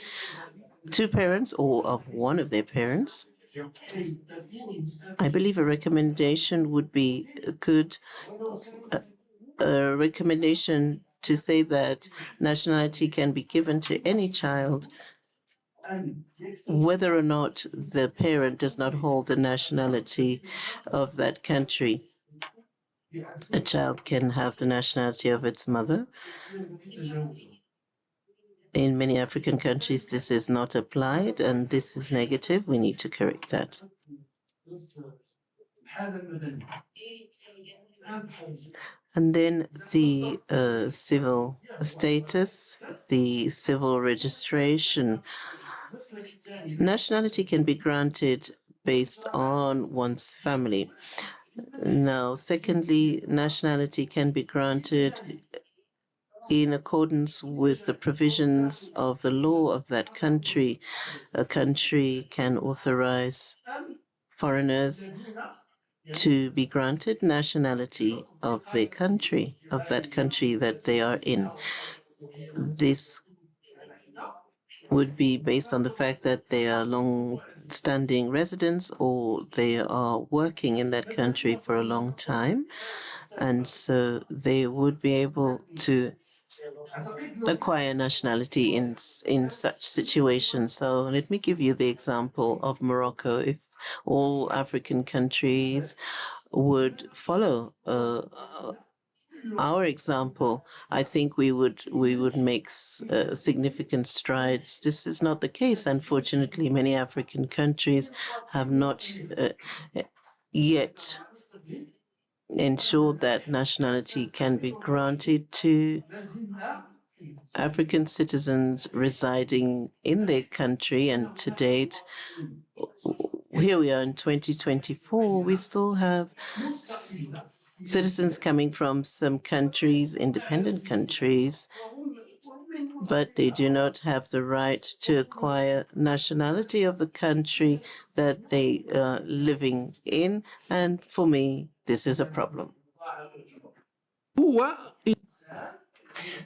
two parents or of one of their parents. I believe a recommendation would be good, a recommendation to say that nationality can be given to any child whether or not the parent does not hold the nationality of that country. A child can have the nationality of its mother. In many African countries, this is not applied, and this is negative. We need to correct that. And then the civil status, the civil registration. Nationality can be granted based on one's family. Now, secondly, nationality can be granted in accordance with the provisions of the law of that country. A country can authorize foreigners to be granted nationality of their country, of that country that they are in. This would be based on the fact that they are long-standing residents or they are working in that country for a long time. And so they would be able to acquire nationality in such situations. So let me give you the example of Morocco. If all African countries would follow our example, I think we would make significant strides. This is not the case, unfortunately. Many African countries have not yet ensured that nationality can be granted to African citizens residing in their country. And to date, here we are in 2024, we still have citizens coming from some countries, independent countries, but they do not have the right to acquire nationality of the country that they are living in. And for me, this is a problem.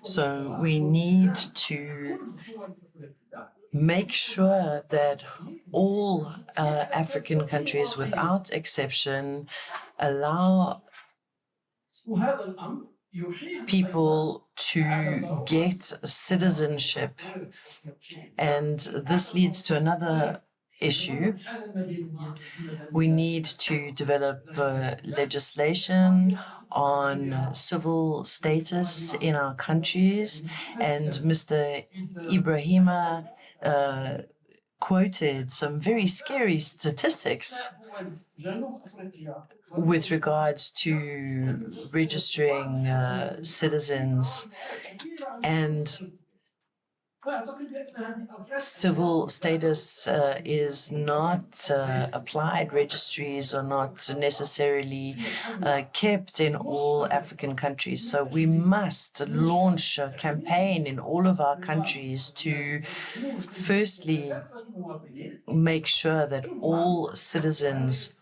So we need to make sure that all African countries, without exception, allow people to get citizenship. And this leads to another issue. We need to develop legislation on civil status in our countries. And Mr. Ibrahima quoted some very scary statistics with regards to registering citizens, and civil status is not applied. Registries are not necessarily kept in all African countries. So we must launch a campaign in all of our countries to firstly make sure that all citizens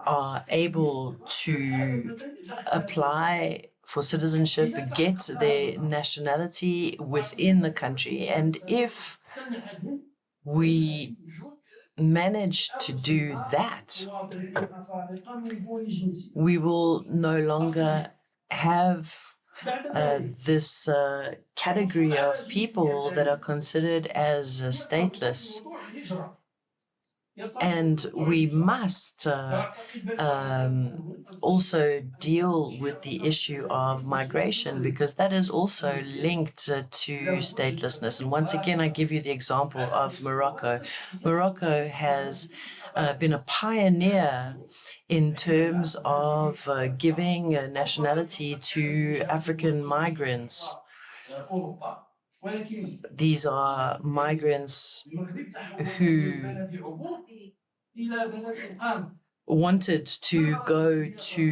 are able to apply for citizenship, get their nationality within the country. And if we manage to do that, we will no longer have this category of people that are considered as stateless. And we must also deal with the issue of migration, because that is also linked to statelessness. And once again, I give you the example of Morocco. Morocco has been a pioneer in terms of giving nationality to African migrants. These are migrants who wanted to go to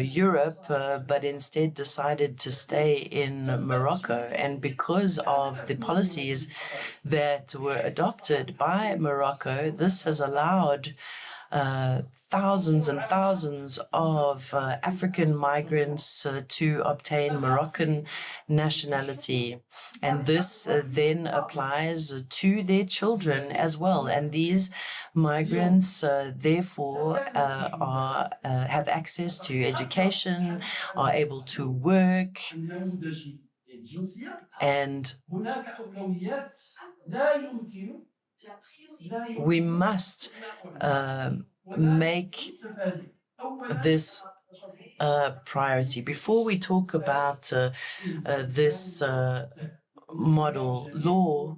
Europe, but instead decided to stay in Morocco. And because of the policies that were adopted by Morocco, this has allowed thousands and thousands of African migrants to obtain Moroccan nationality. And this then applies to their children as well. And these migrants, therefore, have access to education, are able to work, and we must make this a priority. Before we talk about this model law,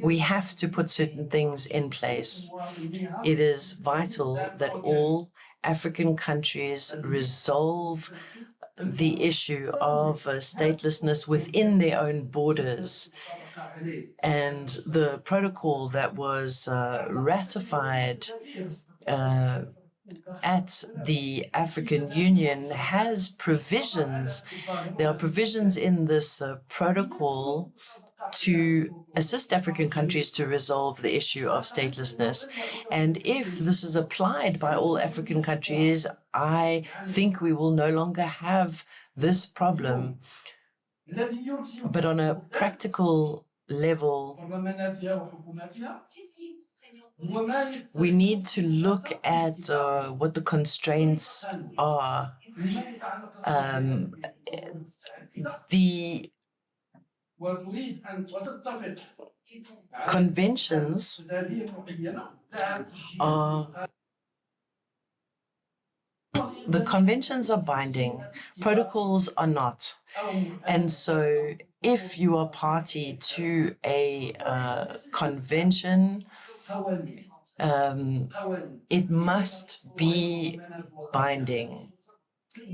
we have to put certain things in place. It is vital that all African countries resolve the issue of statelessness within their own borders. And the protocol that was ratified at the African Union has provisions. There are provisions in this protocol to assist African countries to resolve the issue of statelessness. And if this is applied by all African countries, I think we will no longer have this problem. But on a practical level, we need to look at what the constraints are. The conventions are binding, protocols are not. And so if you are party to a convention, it must be binding.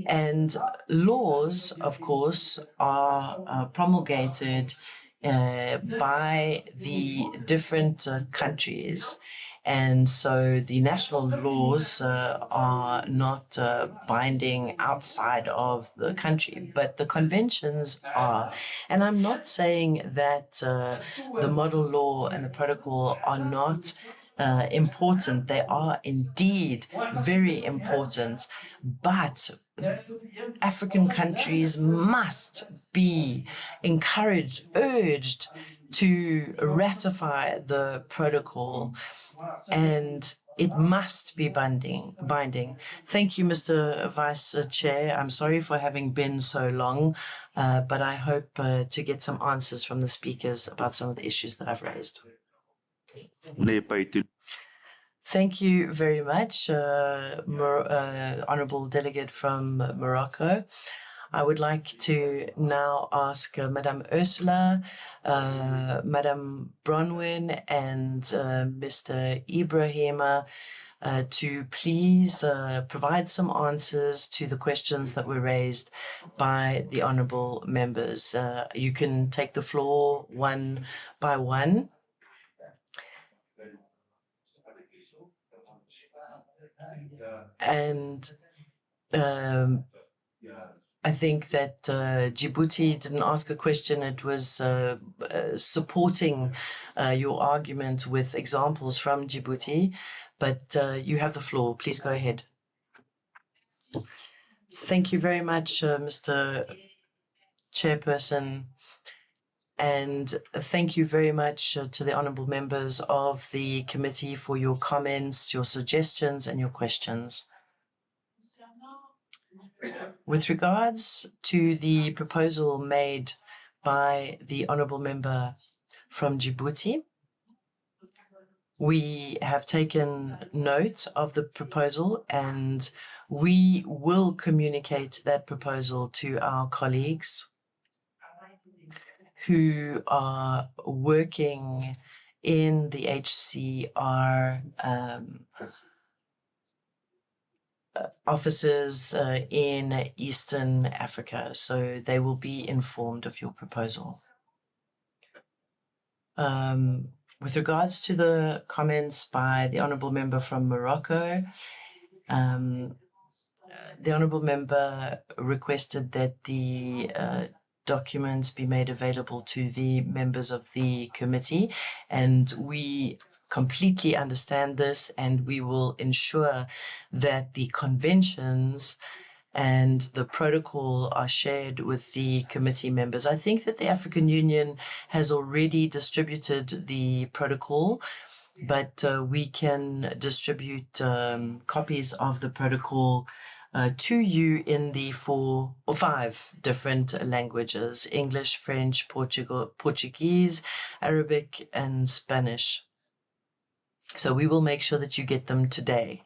And laws, of course, are promulgated by the different countries. And so the national laws are not binding outside of the country, but the conventions are. And I'm not saying that the model law and the protocol are not important. They are indeed very important, but African countries must be encouraged, urged to ratify the protocol, and it must be binding. Thank you, Mr. Vice Chair. I'm sorry for having been so long, but I hope to get some answers from the speakers about some of the issues that I've raised. Vous n'avez pas été Thank you very much, Honourable Delegate from Morocco. I would like to now ask Madame Ursula, Madame Bronwyn, and Mr. Ibrahima to please provide some answers to the questions that were raised by the honourable members. You can take the floor one by one. And I think that Djibouti didn't ask a question. It was supporting your argument with examples from Djibouti. But you have the floor. Please go ahead. Thank you very much, Mr. Chairperson. And thank you very much to the honourable members of the committee for your comments, your suggestions, and your questions. With regards to the proposal made by the honourable member from Djibouti, we have taken note of the proposal and we will communicate that proposal to our colleagues who are working in the HCR offices in Eastern Africa. So they will be informed of your proposal. With regards to the comments by the honourable member from Morocco, the honourable member requested that the documents be made available to the members of the committee, and we completely understand this, and we will ensure that the conventions and the protocol are shared with the committee members. I think that the African Union has already distributed the protocol, but we can distribute copies of the protocol to you in the 4 or 5 different languages: English, French, Portuguese, Arabic, and Spanish. So we will make sure that you get them today.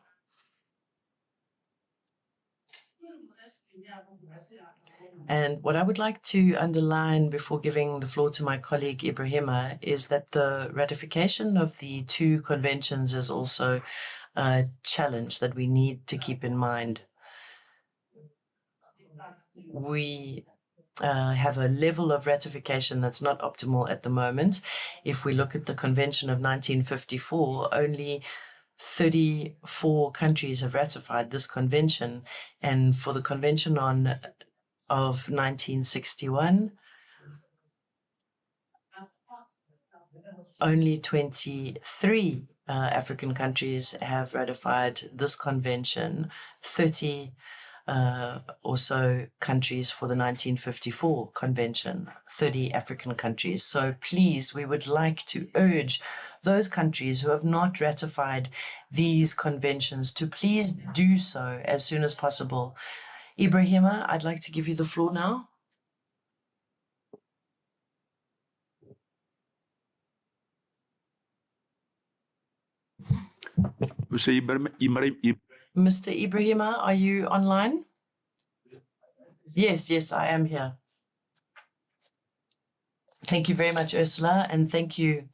And what I would like to underline before giving the floor to my colleague Ibrahima is that the ratification of the 2 conventions is also a challenge that we need to keep in mind. We have a level of ratification that's not optimal at the moment. If we look at the Convention of 1954, only 34 countries have ratified this convention. And for the Convention of 1961, only 23 African countries have ratified this convention, 30 or so countries for the 1954 convention, 30 African countries. So please, we would like to urge those countries who have not ratified these conventions to please do so as soon as possible. Ibrahima, I'd like to give you the floor now. Mr. Ibrahima, are you online? Yes, I am here. Thank you very much, Ursula, and thank you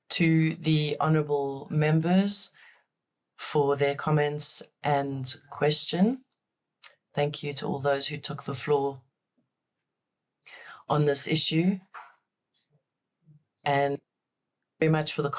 to the honourable members for their comments and question. Thank you to all those who took the floor on this issue, and very much for the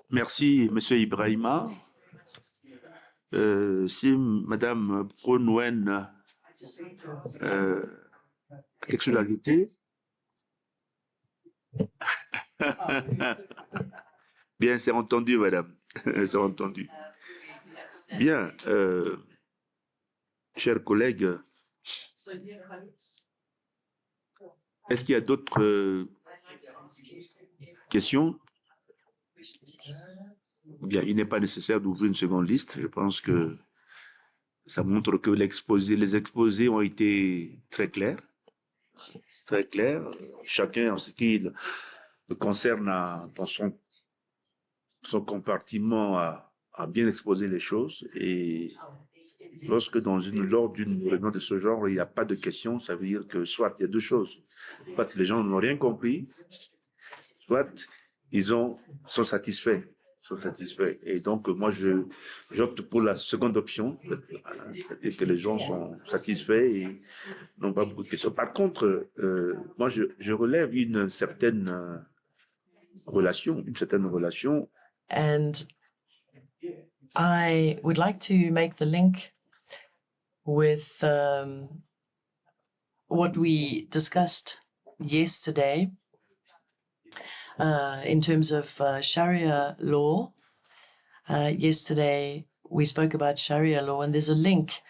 Merci, Monsieur Ibrahima. Si Madame Brunwen a quelque chose à ajouter. Bien, c'est entendu, Madame. C'est entendu. Bien, chers collègues, est-ce qu'il y a d'autres questions? Bien, il n'est pas nécessaire d'ouvrir une seconde liste. Je pense que ça montre que les exposés ont été très clairs. Très clairs. Chacun, en ce qui le concerne, dans son compartiment, a bien exposé les choses. Et lorsque lors d'une réunion de ce genre, il n'y a pas de questions, ça veut dire que soit il y a deux choses. Soit les gens n'ont rien compris, soit ils sont satisfaits. Et donc, moi, j'opte pour la seconde option, et que les gens sont satisfaits et n'ont pas beaucoup de questions. Par contre, moi, je relève une certaine relation. And I would like to make the link with what we discussed yesterday in terms of Sharia law. Yesterday, we spoke about Sharia law, and there's a link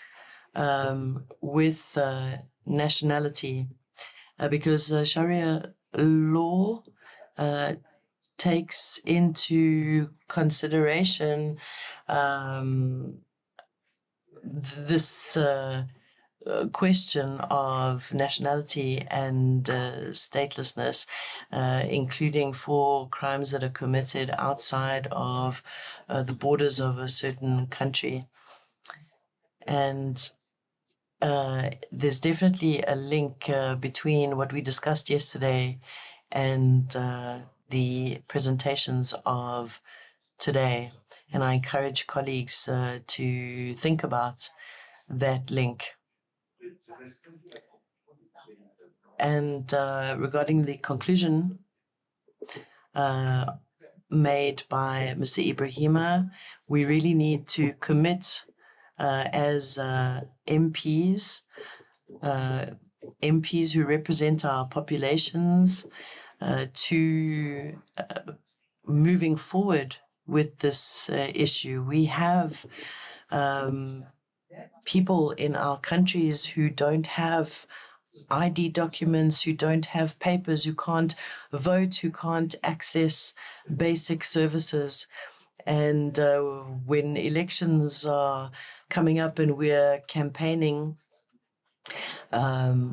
with nationality because Sharia law takes into consideration this question of nationality and statelessness, including for crimes that are committed outside of the borders of a certain country. And there's definitely a link between what we discussed yesterday and the presentations of today. And I encourage colleagues to think about that link. And regarding the conclusion made by Mr. Ibrahima, we really need to commit as MPs, MPs who represent our populations, to moving forward with this issue. We have people in our countries who don't have ID documents, who don't have papers, who can't vote, who can't access basic services. And when elections are coming up and we're campaigning,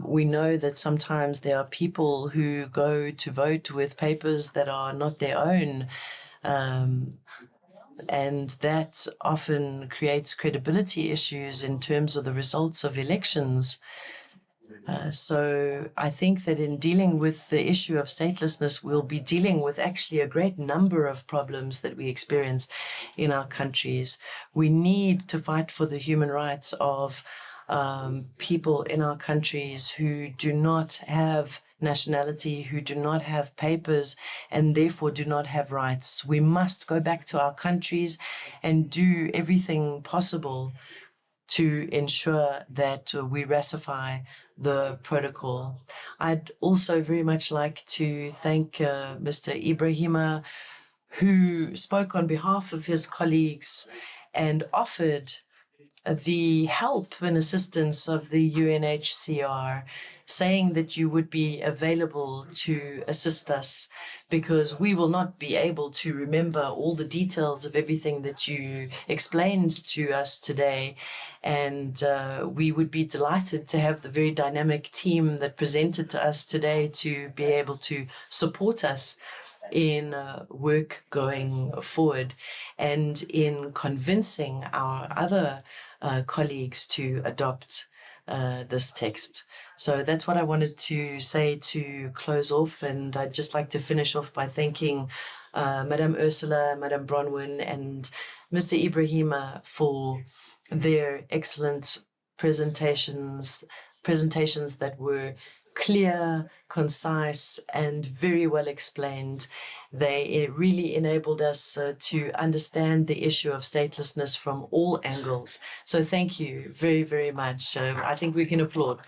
we know that sometimes there are people who go to vote with papers that are not their own. And that often creates credibility issues in terms of the results of elections. So I think that in dealing with the issue of statelessness, we'll be dealing with actually a great number of problems that we experience in our countries. We need to fight for the human rights of people in our countries who do not have nationality, who do not have papers, and therefore do not have rights. We must go back to our countries and do everything possible to ensure that we ratify the protocol. I'd also very much like to thank Mr. Ibrahima, who spoke on behalf of his colleagues and offered the help and assistance of the UNHCR, saying that you would be available to assist us because we will not be able to remember all the details of everything that you explained to us today. And we would be delighted to have the very dynamic team that presented to us today to be able to support us in work going forward and in convincing our other colleagues to adopt this text. So that's what I wanted to say to close off. And I'd just like to finish off by thanking Madame Ursula, Madame Bronwyn, and Mr. Ibrahima for their excellent presentations that were clear, concise, and very well explained. They really enabled us to understand the issue of statelessness from all angles. So thank you very, very much. I think we can applaud.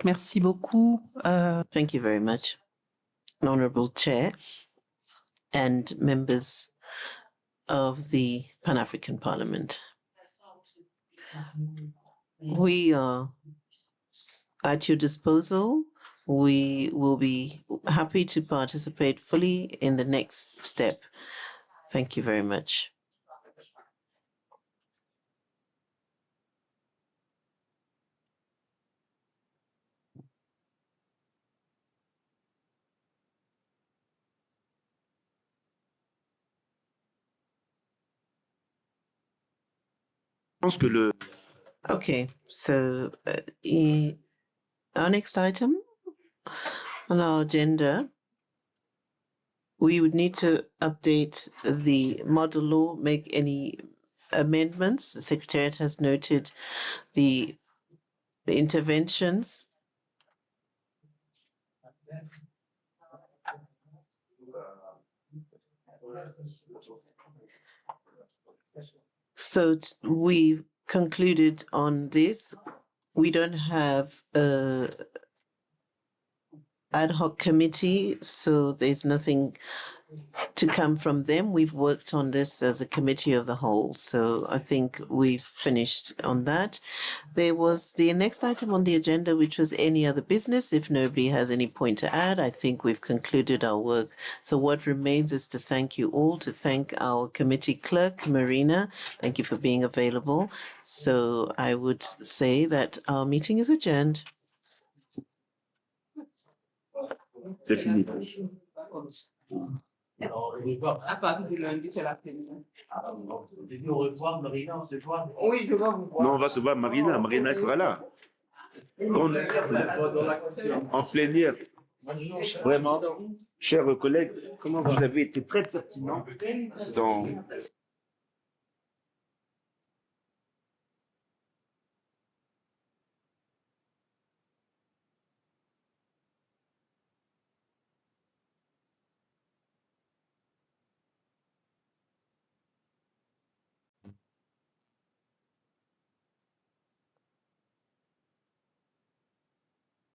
Merci beaucoup. Thank you very much, Honorable Chair and members of the Pan-African Parliament. We are at your disposal. We will be happy to participate fully in the next step. Thank you very much. Je pense que le... Okay, so our next item on our agenda, we would need to update the model law, make any amendments. The Secretariat has noted the interventions. So we've concluded on this. We don't have a ad hoc committee, so there's nothing to come from them. We've worked on this as a committee of the whole, so I think we've finished on that. There was the next item on the agenda, which was any other business. If nobody has any point to add, I think we've concluded our work. So what remains is to thank you all, to thank our committee clerk, Marina. Thank you for being available. So I would say that our meeting is adjourned. C'est fini. À partir du lundi, c'est l'après-midi. Nous revoir Marina, on se voit. Oui, je vais vous voir. Non, on va se voir Marina. Marina sera là. En plénière. Vraiment, chers collègues, vous avez été très pertinents dans